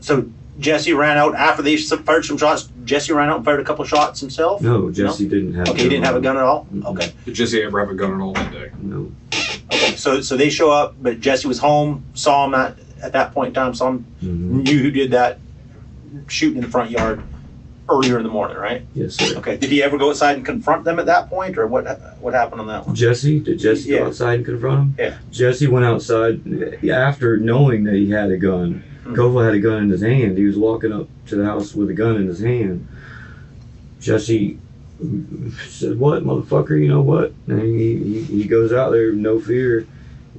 So Jesse ran out after they fired some shots. Jesse ran out and fired a couple shots himself? No, Jesse didn't have a gun. Okay, he didn't have a gun at all? Okay. Did Jesse ever have a gun at all that day? No. Okay, so they show up, but Jesse was home, saw him at that point in time, knew who did that shooting in the front yard earlier in the morning, right? Yes, sir. Okay, did he ever go outside and confront them at that point, or what happened on that one? Jesse? Did Jesse go outside and confront him? Yeah. Jesse went outside after knowing that he had a gun. Koval had a gun in his hand. He was walking up to the house with a gun in his hand. Jesse said, "What, motherfucker, you know what?" And he goes out there, no fear,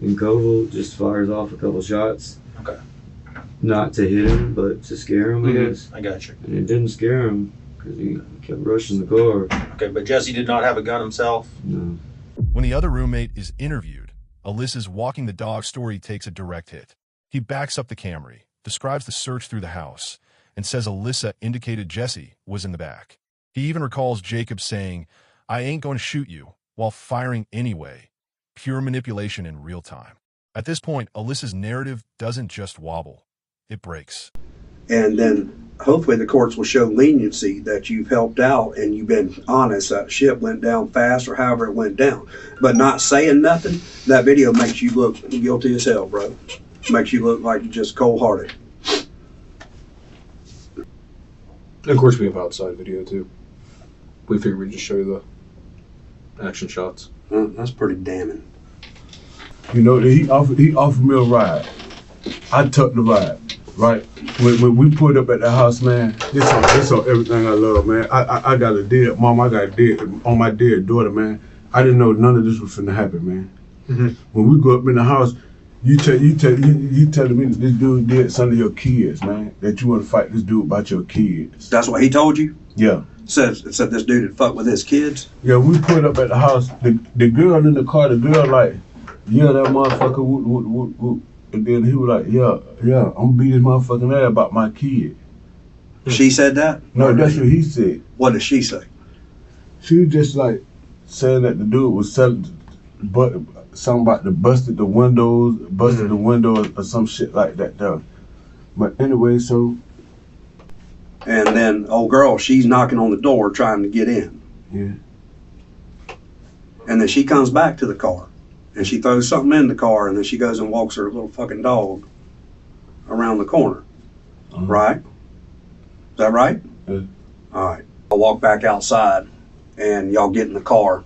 and Koval just fires off a couple shots. Okay. Not to hit him, but to scare him, I guess. I got you. And it didn't scare him because he kept rushing the car. Okay, but Jesse did not have a gun himself? No. When the other roommate is interviewed, Alyssa's walking the dog story takes a direct hit. He backs up the Camry, describes the search through the house, and says Alyssa indicated Jesse was in the back. He even recalls Jacob saying, "I ain't going to shoot you," while firing anyway. Pure manipulation in real time. At this point, Alyssa's narrative doesn't just wobble. It breaks. And then hopefully the courts will show leniency that you've helped out and you've been honest. That ship went down fast or however it went down. But not saying nothing, that video makes you look guilty as hell, bro. Makes you look like you're just cold-hearted. And of course we have outside video too. We figured we'd just show you the action shots. That's pretty damning. You know, he offered me a ride. I took the ride, right? When we pulled up at the house, man, this on everything I love, man. I got a dead mom, I got a dead on my dead daughter, man. I didn't know none of this was finna happen, man. When we go up in the house, you telling me that this dude did some of your kids, man. That you want to fight this dude about your kids. That's what he told you? Yeah. Said this dude had fucked with his kids? Yeah, we pulled up at the house. The girl in the car, the girl like, yeah, that motherfucker, whoop. And then he was like, yeah, I'm gonna beat his motherfucking ass about my kid. She said that? No, that's what he said. What did she say? She was just like saying that the dude was selling, but something about the busted the windows or some shit like that though. But anyway, so. And then old girl, she's knocking on the door trying to get in. Yeah. And then she comes back to the car. And she throws something in the car, and then she goes and walks her little fucking dog around the corner. Right? Is that right? Yeah. All right. I walk back outside, and y'all get in the car.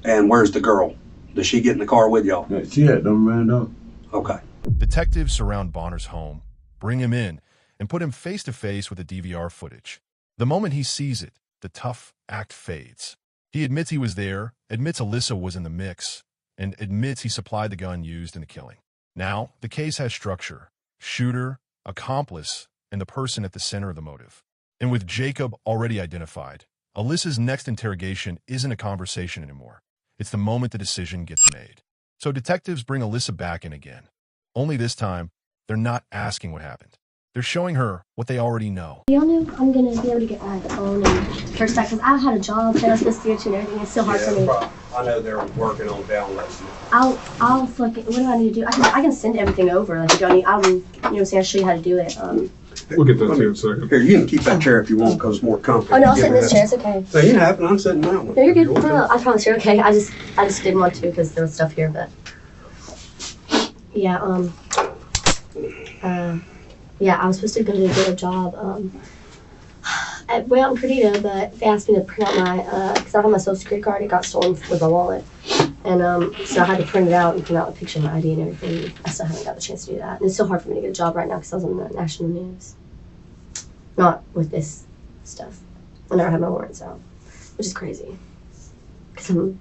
And where's the girl? Does she get in the car with y'all? Yeah, she had them ran up. Okay. Detectives surround Bonner's home, bring him in, and put him face-to-face with the DVR footage. The moment he sees it, the tough act fades. He admits he was there, admits Alyssa was in the mix, and admits he supplied the gun used in the killing. Now, the case has structure: shooter, accomplice, and the person at the center of the motive. And with Jacob already identified, Alyssa's next interrogation isn't a conversation anymore. It's the moment the decision gets made. So detectives bring Alyssa back in again. Only this time, they're not asking what happened. They're showing her what they already know. Y'all know I'm going to be able to get my phone and first back because I had a job that I was supposed to get to and everything. It's still hard for me. I know they're working on downloading. I'll fucking, what do I need to do? I can send everything over. Like, you don't need, I'll show you how to do it. We'll get that too in a second. Here, you can keep that chair if you want because it's more comfortable. Oh, no, I'll sit in this chair. It's okay. So you have, and I'm sitting in that one. No, you're good. No, I promise you're okay. I just didn't want to because there was stuff here, but yeah, I was supposed to go to get a job at way out in Perdita, but they asked me to print out my because I don't have my social security card. It got stolen with my wallet, and so I had to print it out and print out a picture of my ID and everything. I still haven't got the chance to do that, and it's so hard for me to get a job right now because I was on the national news. Not with this stuff. I never had my warrants out, which is crazy. Because I'm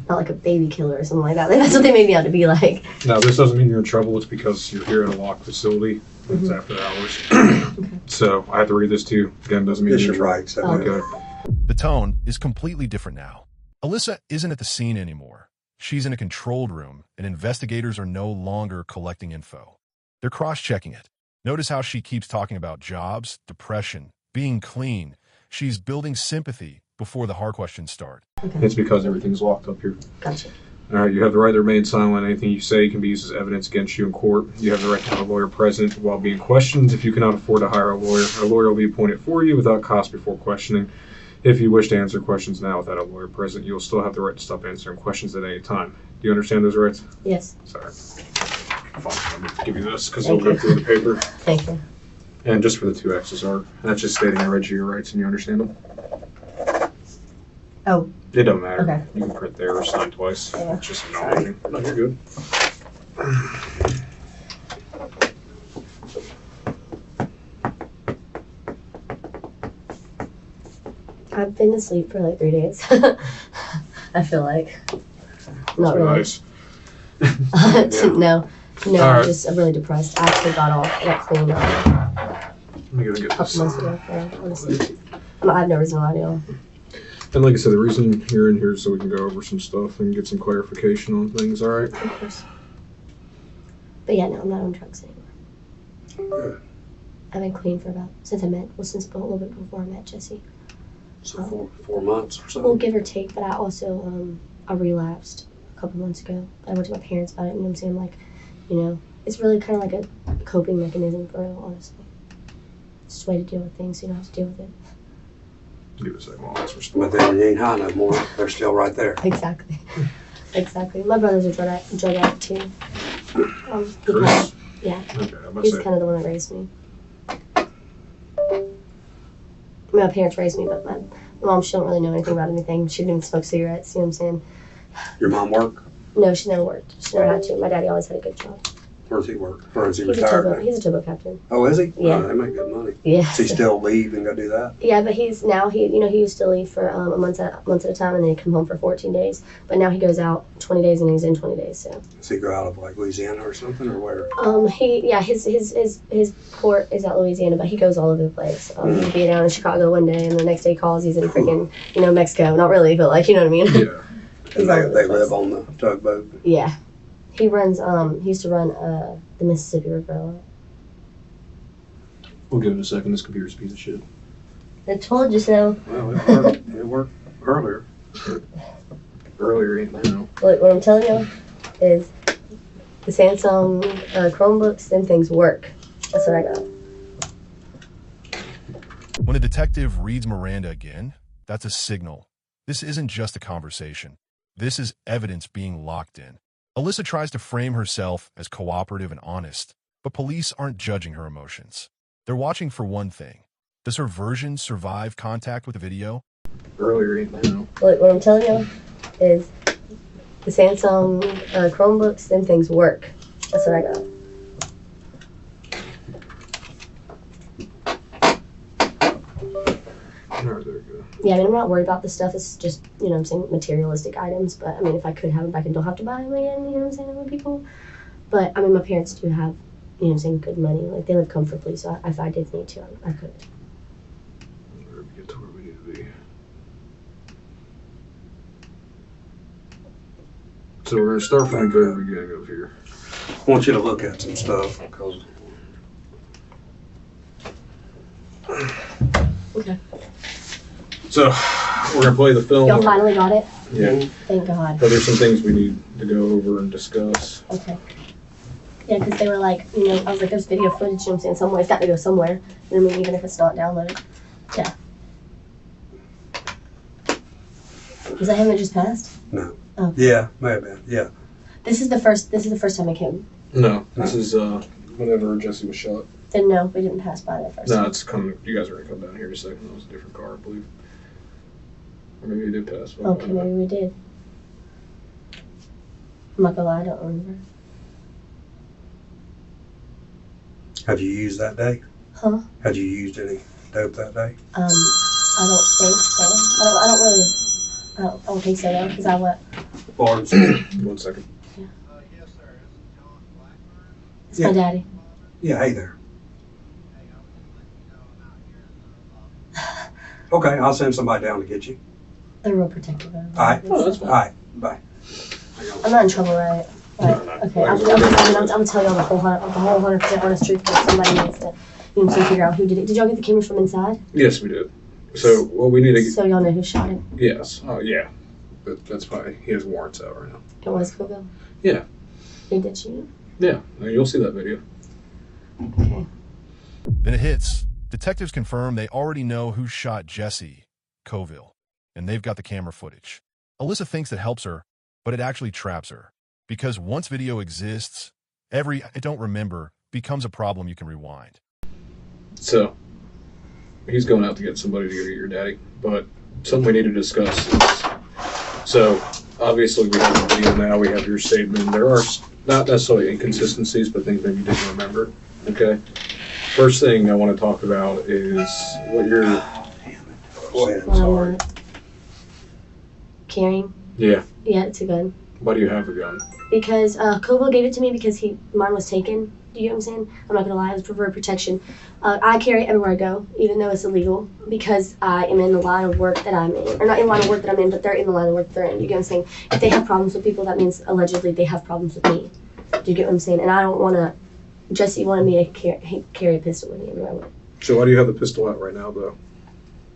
not like a baby killer or something like that. Like, that's what they made me out to be like. No, this doesn't mean you're in trouble. It's because you're here at a locked facility. It's after hours. Okay. So I have to read this to you. Again, doesn't mean you're right. So okay. The tone is completely different now. Alyssa isn't at the scene anymore. She's in a controlled room, and investigators are no longer collecting info. They're cross-checking it. Notice how she keeps talking about jobs, depression, being clean. She's building sympathy before the hard questions start. Okay. It's because everything's locked up here. Gotcha. All right, you have the right to remain silent. Anything you say can be used as evidence against you in court. You have the right to have a lawyer present while being questioned. If you cannot afford to hire a lawyer will be appointed for you without cost before questioning. If you wish to answer questions now without a lawyer present, you will still have the right to stop answering questions at any time. Do you understand those rights? Yes. Sorry. Fine, let me give you this because it'll go through the paper. Thank you. And just for the 2 X's are, that's just stating I read you your rights and you understand them. Oh. It doesn't matter. Okay. You can print there or sign twice. Yeah. It's just acknowledging. No, you're good. I've been asleep for like 3 days. I feel like. Not really. Nice. No, right. I'm really depressed. I actually got off. I got clean Let me go get a couple this. months ago. Yeah, honestly. I have no reason why I do. And like I said, the reason you're in here is so we can go over some stuff and get some clarification on things, all right? Of course. But yeah, no, I'm not on drugs anymore. Good. I've been clean for since a little bit before I met Jesse. So 4 months or something? Well, give or take, but I also, I relapsed a couple months ago. I went to my parents about it, and you know what I'm saying? Like, it's really kind of like a coping mechanism for real, honestly. It's just a way to deal with things, so you don't have to deal with it. Give us a second while that's But then you ain't high no more. They're still right there. Exactly. Exactly. My brother's a drug addict too. Chris? Yeah. Okay, I'm about He's to say. kind of the one that raised me. My parents raised me, but my mom, she don't really know anything about anything. She didn't even smoke cigarettes, you know what I'm saying? Your mom work? No, she never worked. She never had to. My daddy always had a good job. Where does he work? Or is he He's retired now? He's a towboat captain. Oh, is he? Yeah. Oh, they make good money. Yeah. Does he still leave and go do that? Yeah, but he used to leave for a month at a time, and then he'd come home for 14 days. But now he goes out 20 days and he's in 20 days. So. Does he go out of like Louisiana or something, or where? His port is at Louisiana, but he goes all over the place. He'd be down in Chicago one day, and the next day he calls, he's in freaking Mexico. Not really, but like, you know what I mean? Yeah. And they live on the tugboat. Yeah. He runs. He used to run the Mississippi River a lot. We'll give it a second. This computer's a piece of shit. I told you so. Well, it worked earlier. Earlier ain't now. Look, what I'm telling you is the Samsung Chromebooks, them things work. That's what I got. When a detective reads Miranda again, that's a signal. This isn't just a conversation. This is evidence being locked in. Alyssa tries to frame herself as cooperative and honest, but police aren't judging her emotions. They're watching for one thing. Does her version survive contact with the video? Earlier ain't now. Look, what I'm telling you is the Samsung Chromebooks, them things work. That's what I got. Alright, there we go. Yeah, Yeah, I mean, I'm not worried about this stuff. It's just, you know what I'm saying, materialistic items. But, I mean, if I could have them back and don't have to buy them again, you know what I'm saying, it would be cool. But, I mean, my parents do have, you know what I'm saying, good money. Like, they live comfortably, so if I did need to, I could. Get to where we need to be. So we're going to start from the very beginning of here. I want you to look at some stuff. Okay. So we're going to play the film. Y'all finally got it? Yeah. Thank God. But there's some things we need to go over and discuss. Okay. Yeah, because they were like, you know, I was like, there's video footage, you know what I'm saying, somewhere. It's got to go somewhere. You know what I mean? Even if it's not downloaded. Yeah. Was that him that just passed? No. Oh. Yeah, may have been. Yeah. This is the first time I came. No, this is whenever Jesse was shot. Then no, we didn't pass by that first No, time. it's coming. You guys are going to come down here in a second. That was a different car, I believe. Or maybe you did pass. Okay, maybe we did. I'm not gonna lie, I don't remember. Have you used that day? Huh? Had you used any dope that day? I don't think so. I don't think so though, because I went. Barnes. 1 second. Yeah. It's my daddy. Yeah, hey there. Okay, I'll send somebody down to get you. They're real protective of me. All right. Oh, that's fine. All right, bye. I'm not in trouble, right? Right. Okay, I'm gonna tell y'all the whole 100% honest truth, because somebody needs to, you know, figure out who did it. Did y'all get the cameras from inside? Yes, we did. So what we need to. So y'all know who shot him. Yes. Oh, yeah. That's why he has warrants out right now. It was Coville. Yeah. He did shoot. Yeah. You'll see that video. Okay. Then it hits. Detectives confirm they already know who shot Jesse, Coville, and they've got the camera footage. Alyssa thinks it helps her, but it actually traps her. Because once video exists, every "I don't remember" becomes a problem you can rewind. So, he's going out to get somebody to go get your daddy, but something we need to discuss is, so, obviously we have the video now, we have your statement. There are not necessarily inconsistencies, but things maybe you didn't remember, okay? First thing I want to talk about is what you're... Go ahead, I'm sorry. Carrying? Yeah. Yeah, it's a gun. Why do you have a gun? Because Coville gave it to me because mine was taken. Do you know what I'm saying? I'm not gonna lie, it was for protection. I carry it everywhere I go, even though it's illegal, because I am in the line of work that I'm in. Or not in the line of work that I'm in, but they're in the line of work they're in. You get what I'm saying? If they have problems with people, that means allegedly they have problems with me. Do you get what I'm saying? And I don't wanna, Jesse wanted me to carry a pistol with me everywhere I went. So why do you have the pistol out right now, though?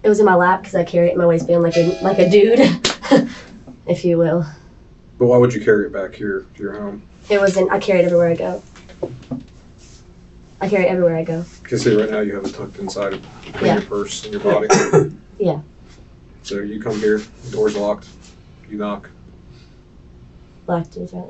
It was in my lap because I carry it in my waistband like a dude, if you will. But why would you carry it back here to your home? I carry it everywhere I go. I carry it everywhere I go. Because see, right now you have it tucked inside of your purse and your body. Yeah. So you come here, the door's locked, you knock. Black dude's right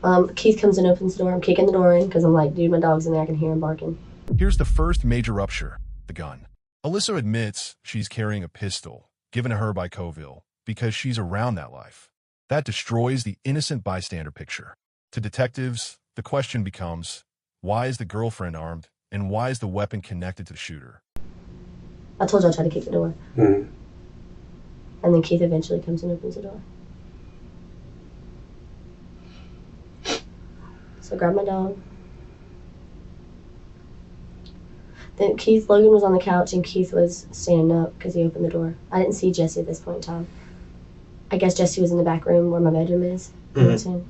there. Keith comes and opens the door. I'm kicking the door in because I'm like, dude, my dog's in there. I can hear him barking. Here's the first major rupture, the gun. Alyssa admits she's carrying a pistol, given to her by Coville, because she's around that life. That destroys the innocent bystander picture. To detectives, the question becomes, why is the girlfriend armed, and why is the weapon connected to the shooter? I told you I tried to kick the door. Mm-hmm. And then Keith eventually comes and opens the door. So I grabbed my dog. Then Logan was on the couch and Keith was standing up because he opened the door. I didn't see Jesse at this point in time. I guess Jesse was in the back room where my bedroom is. You know what I'm saying?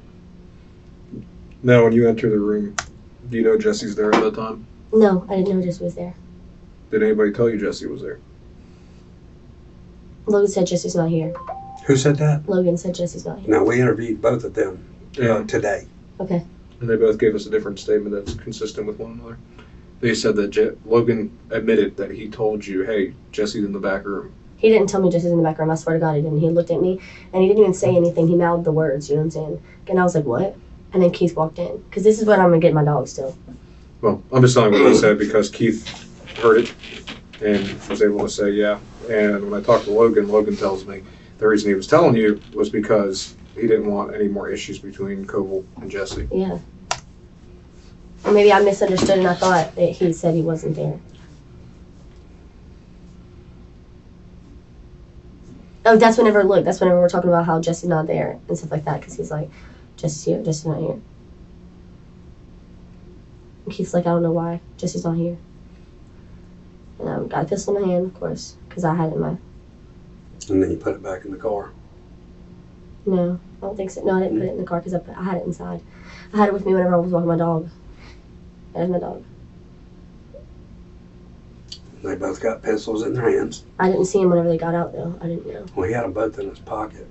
Now, when you enter the room, do you know Jesse's there at that time? No, I didn't know Jesse was there. Did anybody tell you Jesse was there? Logan said Jesse's not here. Who said that? Logan said Jesse's not here. No, we interviewed both of them today. Okay. And they both gave us a different statement that's consistent with one another. They said that Logan admitted that he told you, hey, Jesse's in the back room. He didn't tell me Jesse's in the back room. I swear to God he didn't. He looked at me and he didn't even say anything. He mouthed the words, you know what I'm saying? And I was like, what? And then Keith walked in. Because this is what I'm going to get my dog still. Well, I'm just telling what he said because Keith heard it and was able to say, yeah. And when I talked to Logan, Logan tells me the reason he was telling you was because he didn't want any more issues between Coville and Jesse. Yeah. Or maybe I misunderstood and I thought that he said he wasn't there. Oh, that's whenever we're talking about how Jesse's not there and stuff like that, because he's like, Jesse's here, Jesse's not here. And Keith's like, I don't know why Jesse's not here. And I got a pistol in my hand, of course, because I had it in my... And then you put it back in the car. No, I don't think so. No, I didn't put it in the car because I had it inside. I had it with me whenever I was walking my dog. There's my dog. They both got pistols in their hands. I didn't see him whenever they got out, though. I didn't know. Well, he had them both in his pocket.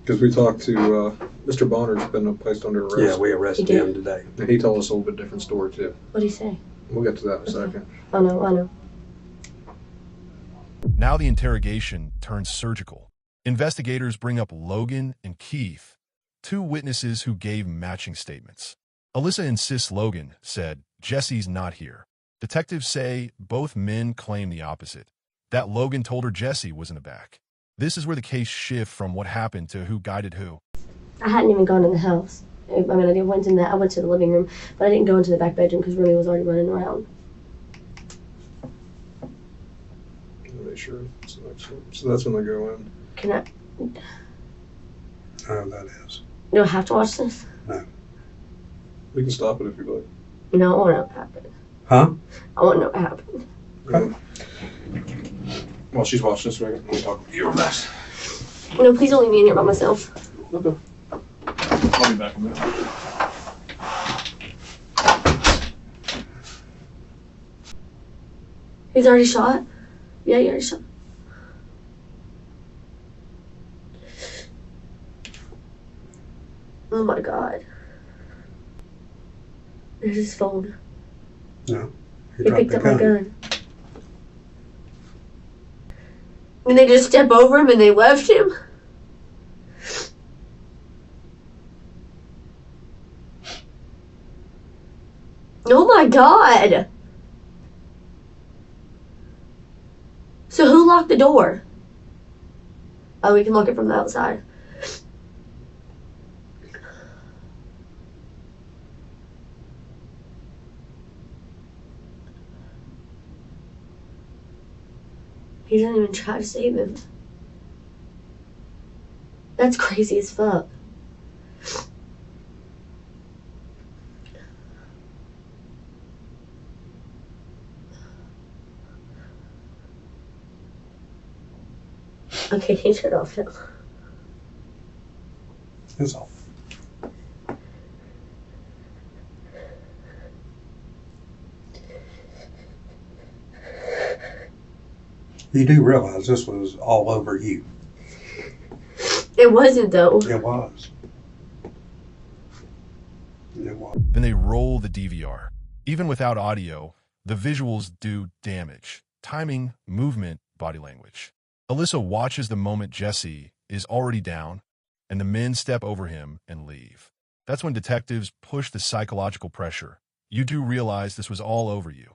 Because we talked to Mr. Bonner's been placed under arrest. Yeah, we arrested him today. And he told us a little bit different story, too. What'd he say? We'll get to that in a second. I know. Now the interrogation turns surgical. Investigators bring up Logan and Keith, two witnesses who gave matching statements. Alyssa insists Logan said, Jesse's not here. Detectives say both men claim the opposite, that Logan told her Jesse was in the back. This is where the case shifts from what happened to who guided who. I hadn't even gone in the house. I mean, I went to the living room, but I didn't go into the back bedroom because Remy was already running around. Make sure. So that's when they go in. Can I? Oh, that is. Do I have to watch this? No. We can stop it if you'd like. No, I want to know what happened. Huh? I want to know what happened. Okay. While she's watching this, we can talk about your mess. No, please don't leave me in here by myself. Okay. I'll be back in a minute. He's already shot? Yeah, he already shot. Oh my God. There's his phone. No. He picked up my gun. And they just step over him and they left him? Oh my God. So who locked the door? Oh, we can lock it from the outside. He didn't even try to save him. That's crazy as fuck. Okay, can you turn it off now? It's off. You do realize this was all over you. It wasn't, though. It was. It was. Then they roll the DVR. Even without audio, the visuals do damage. Timing, movement, body language. Alyssa watches the moment Jesse is already down, and the men step over him and leave. That's when detectives push the psychological pressure. You do realize this was all over you.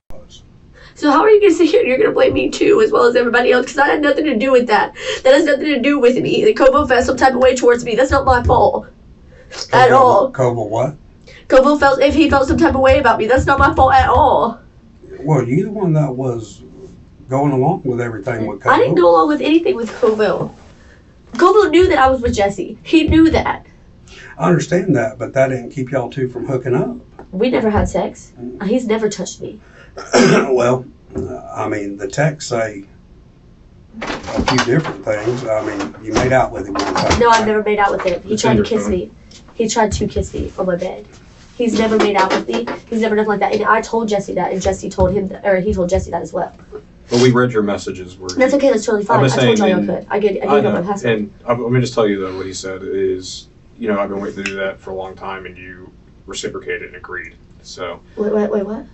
So how are you going to sit here and you're going to blame me too, as well as everybody else? Because I had nothing to do with that. That has nothing to do with me. The Kobo felt some type of way towards me. That's not my fault. At all. Kobo what? Kobo felt, if he felt some type of way about me, that's not my fault at all. Well, you're the one that was going along with everything with Kobo. I didn't go along with anything with Kobo. Kobo knew that I was with Jesse. He knew that. I understand that, but that didn't keep y'all two from hooking up. We never had sex. He's never touched me. Well, I mean, the texts say a few different things. I mean, you made out with him one time. No, I've never made out with him. He tried to kiss me. He tried to kiss me on my bed. He's never made out with me. He's never done like that. And I told Jesse that, and Jesse told him that, or he told Jesse that as well. But we read your messages. That's okay. That's totally fine. I told y'all you could. I gave you my password. And let me just tell you though, what he said is, you know, I've been waiting to do that for a long time, and you reciprocated and agreed. So. Wait, what?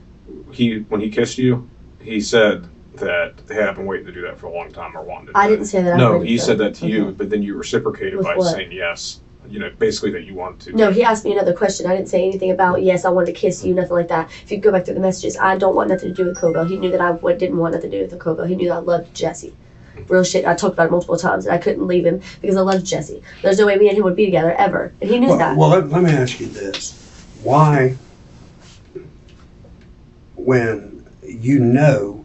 When he kissed you, he said that they have been waiting to do that for a long time or wanted to do I didn't say that. No, he said that to you, but then you reciprocated With by what? saying yes. You know, basically that you wanted to. No, he asked me another question. I didn't say anything about, yes, I wanted to kiss you, nothing like that. If you go back through the messages, I don't want nothing to do with Kobo. He knew that I didn't want nothing to do with the Kobo. He knew that I loved Jesse. Real shit. I talked about it multiple times, and I couldn't leave him because I loved Jesse. There's no way me and him would be together, ever. And he knew that. Well, let me ask you this. Why, when you know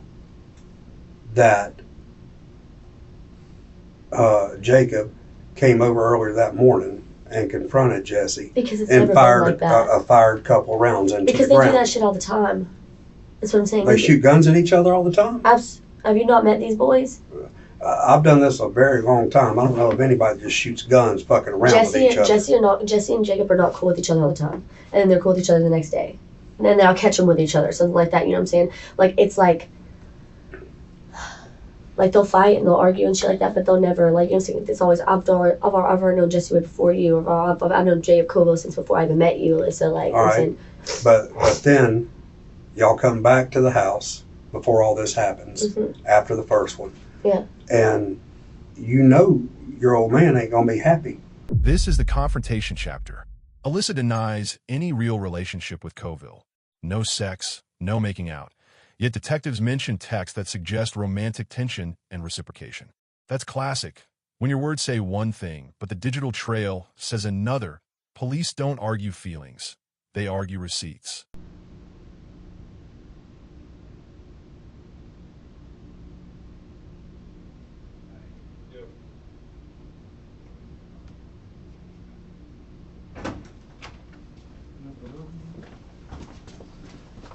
that Jacob came over earlier that morning and confronted Jesse Because it's and never fired been like that. a fired couple rounds into Because the they do ground. that shit all the time. That's what I'm saying. They shoot guns at each other all the time. Have you not met these boys? I've done this a very long time. I don't know if anybody just shoots guns fucking around with each other. Jesse and Jacob are not cool with each other all the time, and then they're cool with each other the next day, and then I'll catch them with each other, something like that. You know what I'm saying? Like it's like they'll fight and they'll argue and shit like that, but they'll never like, you know what I'm saying? It's always I've already known Jesse way before you, or I've known Jacob Kovo since before I even met you, Alyssa. Like, all right, but then y'all come back to the house before all this happens, after the first one. Yeah. And you know your old man ain't gonna be happy. This is the confrontation chapter. Alyssa denies any real relationship with Colville. No sex, no making out. Yet detectives mention texts that suggest romantic tension and reciprocation. That's classic. When your words say one thing, but the digital trail says another, police don't argue feelings. They argue receipts.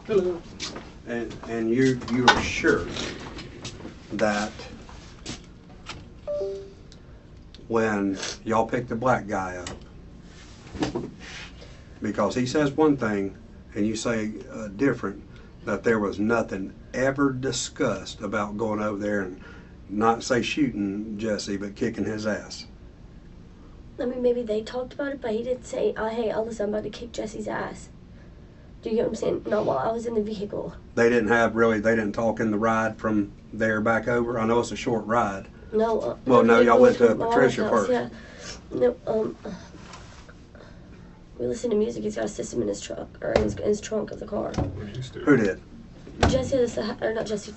Hello. And you are sure that when y'all pick the black guy up, because he says one thing and you say different, that there was nothing ever discussed about going over there and not say shooting Jesse, but kicking his ass. I mean, maybe they talked about it, but he didn't say, "Oh, hey, Alyssa, I'm about to kick Jesse's ass." Do you get what I'm saying? Not while I was in the vehicle. They didn't talk in the ride from there back over. I know it's a short ride. No. Well, no, y'all went to my Patricia house, first. Yeah. No. We listened to music. He's got a system in his truck, or in his trunk of the car. Who did? Jesse or not Jesse.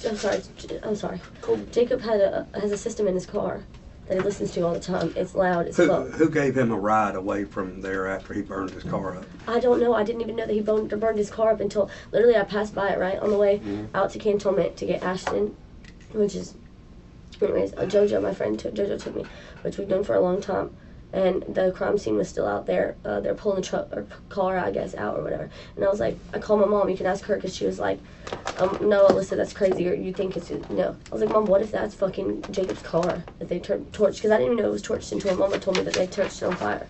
I'm sorry. Cool. Jacob has a system in his car that he listens to all the time. It's loud as fuck. Who gave him a ride away from there after he burned his car up? I don't know. I didn't even know that he burned his car up until literally I passed by it right on the way out to Cantonment to get Ashton, which is, anyways, JoJo, my friend, JoJo took me, which we've known for a long time. And the crime scene was still out there. They're pulling the truck or car, I guess, out or whatever. And I was like, I called my mom. You can ask her, because she was like, no, Alyssa, that's crazy. Or you think it's no. I was like, Mom, what if that's fucking Jacob's car that they torched? Because I didn't even know it was torched until Mama told me that they torched it on fire.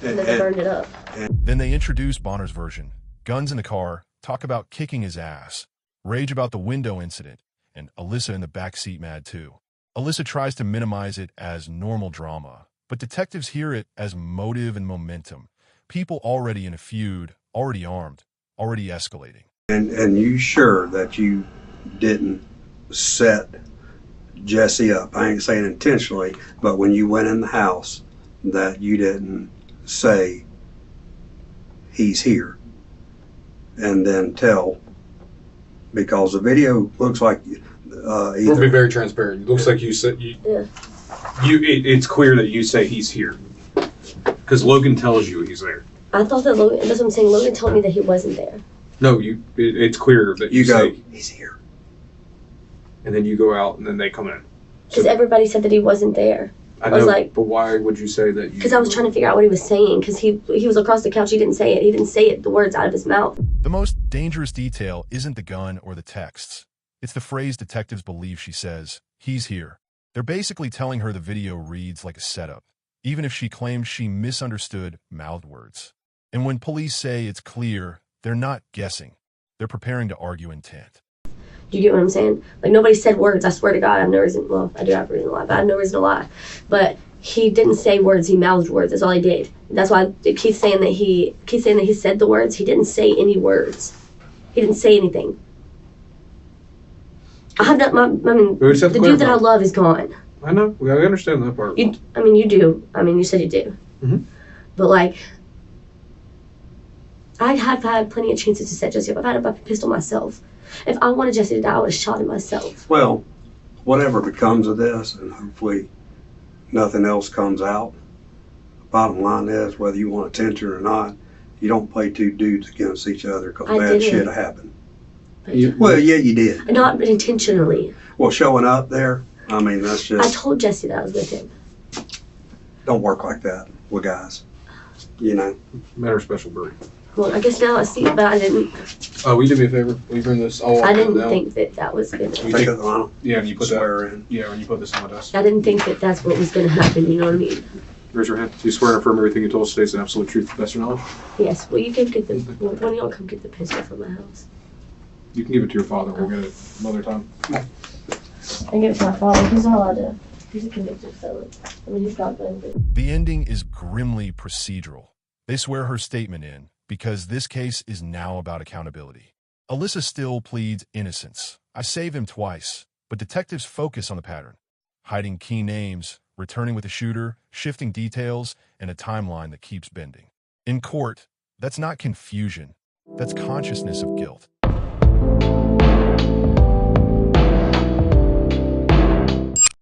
And then they burned it up. Then they introduce Bonner's version. Guns in the car, talk about kicking his ass, rage about the window incident, and Alyssa in the backseat mad too. Alyssa tries to minimize it as normal drama, but detectives hear it as motive and momentum. People already in a feud, already armed, already escalating. And you sure that you didn't set Jesse up? I ain't saying intentionally, but when you went in the house, that you didn't say he's here and then tell, because the video looks like We'll be very transparent. It looks like you said it's clear that you say he's here because Logan tells you he's there. I thought that Logan. That's what I'm saying. Logan told me that he wasn't there. No, it's clear that you go, say he's here, and then you go out, and then they come in. Because everybody said that he wasn't there. I was like, but why would you say that? Because I was trying to figure out what he was saying. Because he was across the couch. He didn't say it. He didn't say it. The words out of his mouth. The most dangerous detail isn't the gun or the texts. It's the phrase detectives believe she says, "He's here." They're basically telling her the video reads like a setup, even if she claims she misunderstood mouthed words. And when police say it's clear, they're not guessing. They're preparing to argue intent. Do you get what I'm saying? Like, nobody said words. I swear to God, I have no reason. Well, I do have a reason to lie, but I have no reason to lie. But he didn't say words. He mouthed words. That's all he did. That's why it keeps saying that he said the words. He didn't say any words. He didn't say anything. The dude that I love is gone. I know. I understand that part. You do. You said you do. Mm-hmm. But, like, I have had plenty of chances to set Jesse up. I've had a pistol myself. If I wanted Jesse to die, I would have shot him myself. Well, whatever becomes of this, and hopefully nothing else comes out, bottom line is, whether you want attention or not, you don't play two dudes against each other, because bad shit will happen. Well, yeah, you did. Not intentionally. Well, showing up there I mean, that's I just, told Jesse that I was with him. don't work like that with guys. You know? Matter of special breed. Well, I guess now I see, but I didn't. Oh, will you do me a favor? Will you bring this all I up didn't down? think that was gonna. You Take it, Lionel. Yeah, and you put Swear that in. Yeah, when you put this on the desk. I didn't think that that's what was gonna happen. You know what I mean? Raise your hand. Do you swear and affirm everything you told us today is the absolute truth to the best of your knowledge? Yes. Well, you can get the. Well, one of y'all come get the pistol from my house. You can give it to your father. We'll get it another time. I give it to my father. He's not allowed to. He's a convicted felon. I mean, he's not going to. The ending is grimly procedural. They swear her statement in because this case is now about accountability. Alyssa still pleads innocence. I save him twice, but detectives focus on the pattern, hiding key names, returning with the shooter, shifting details, and a timeline that keeps bending. In court, that's not confusion. That's consciousness of guilt.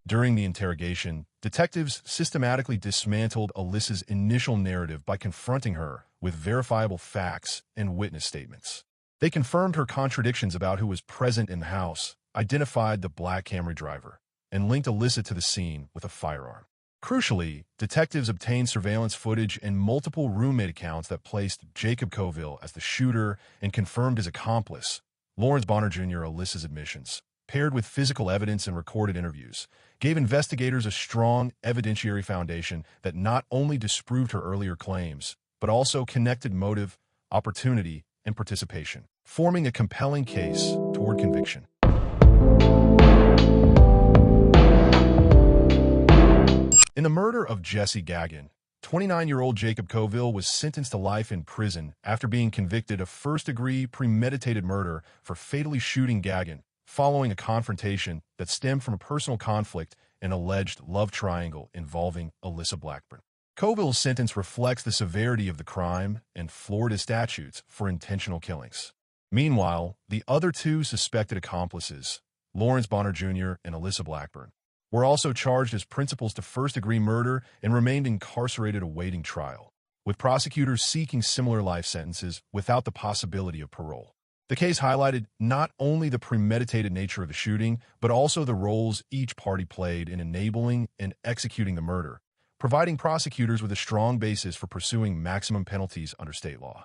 During the interrogation, detectives systematically dismantled Alyssa's initial narrative by confronting her with verifiable facts and witness statements. They confirmed her contradictions about who was present in the house, identified the black Camry driver, and linked Alyssa to the scene with a firearm. Crucially, detectives obtained surveillance footage and multiple roommate accounts that placed Jacob Coville as the shooter and confirmed his accomplice, Lawrence Bonner Jr. Alyssa's admissions, paired with physical evidence and recorded interviews, gave investigators a strong evidentiary foundation that not only disproved her earlier claims, but also connected motive, opportunity, and participation, forming a compelling case toward conviction. In the murder of Jesse Gagin, 29-year-old Jacob Coville was sentenced to life in prison after being convicted of first-degree premeditated murder for fatally shooting Gagin, following a confrontation that stemmed from a personal conflict and alleged love triangle involving Alyssa Blackburn. Coville's sentence reflects the severity of the crime and Florida statutes for intentional killings. Meanwhile, the other two suspected accomplices, Lawrence Bonner Jr. and Alyssa Blackburn, were also charged as principals to first-degree murder and remained incarcerated awaiting trial, with prosecutors seeking similar life sentences without the possibility of parole. The case highlighted not only the premeditated nature of the shooting, but also the roles each party played in enabling and executing the murder, providing prosecutors with a strong basis for pursuing maximum penalties under state law.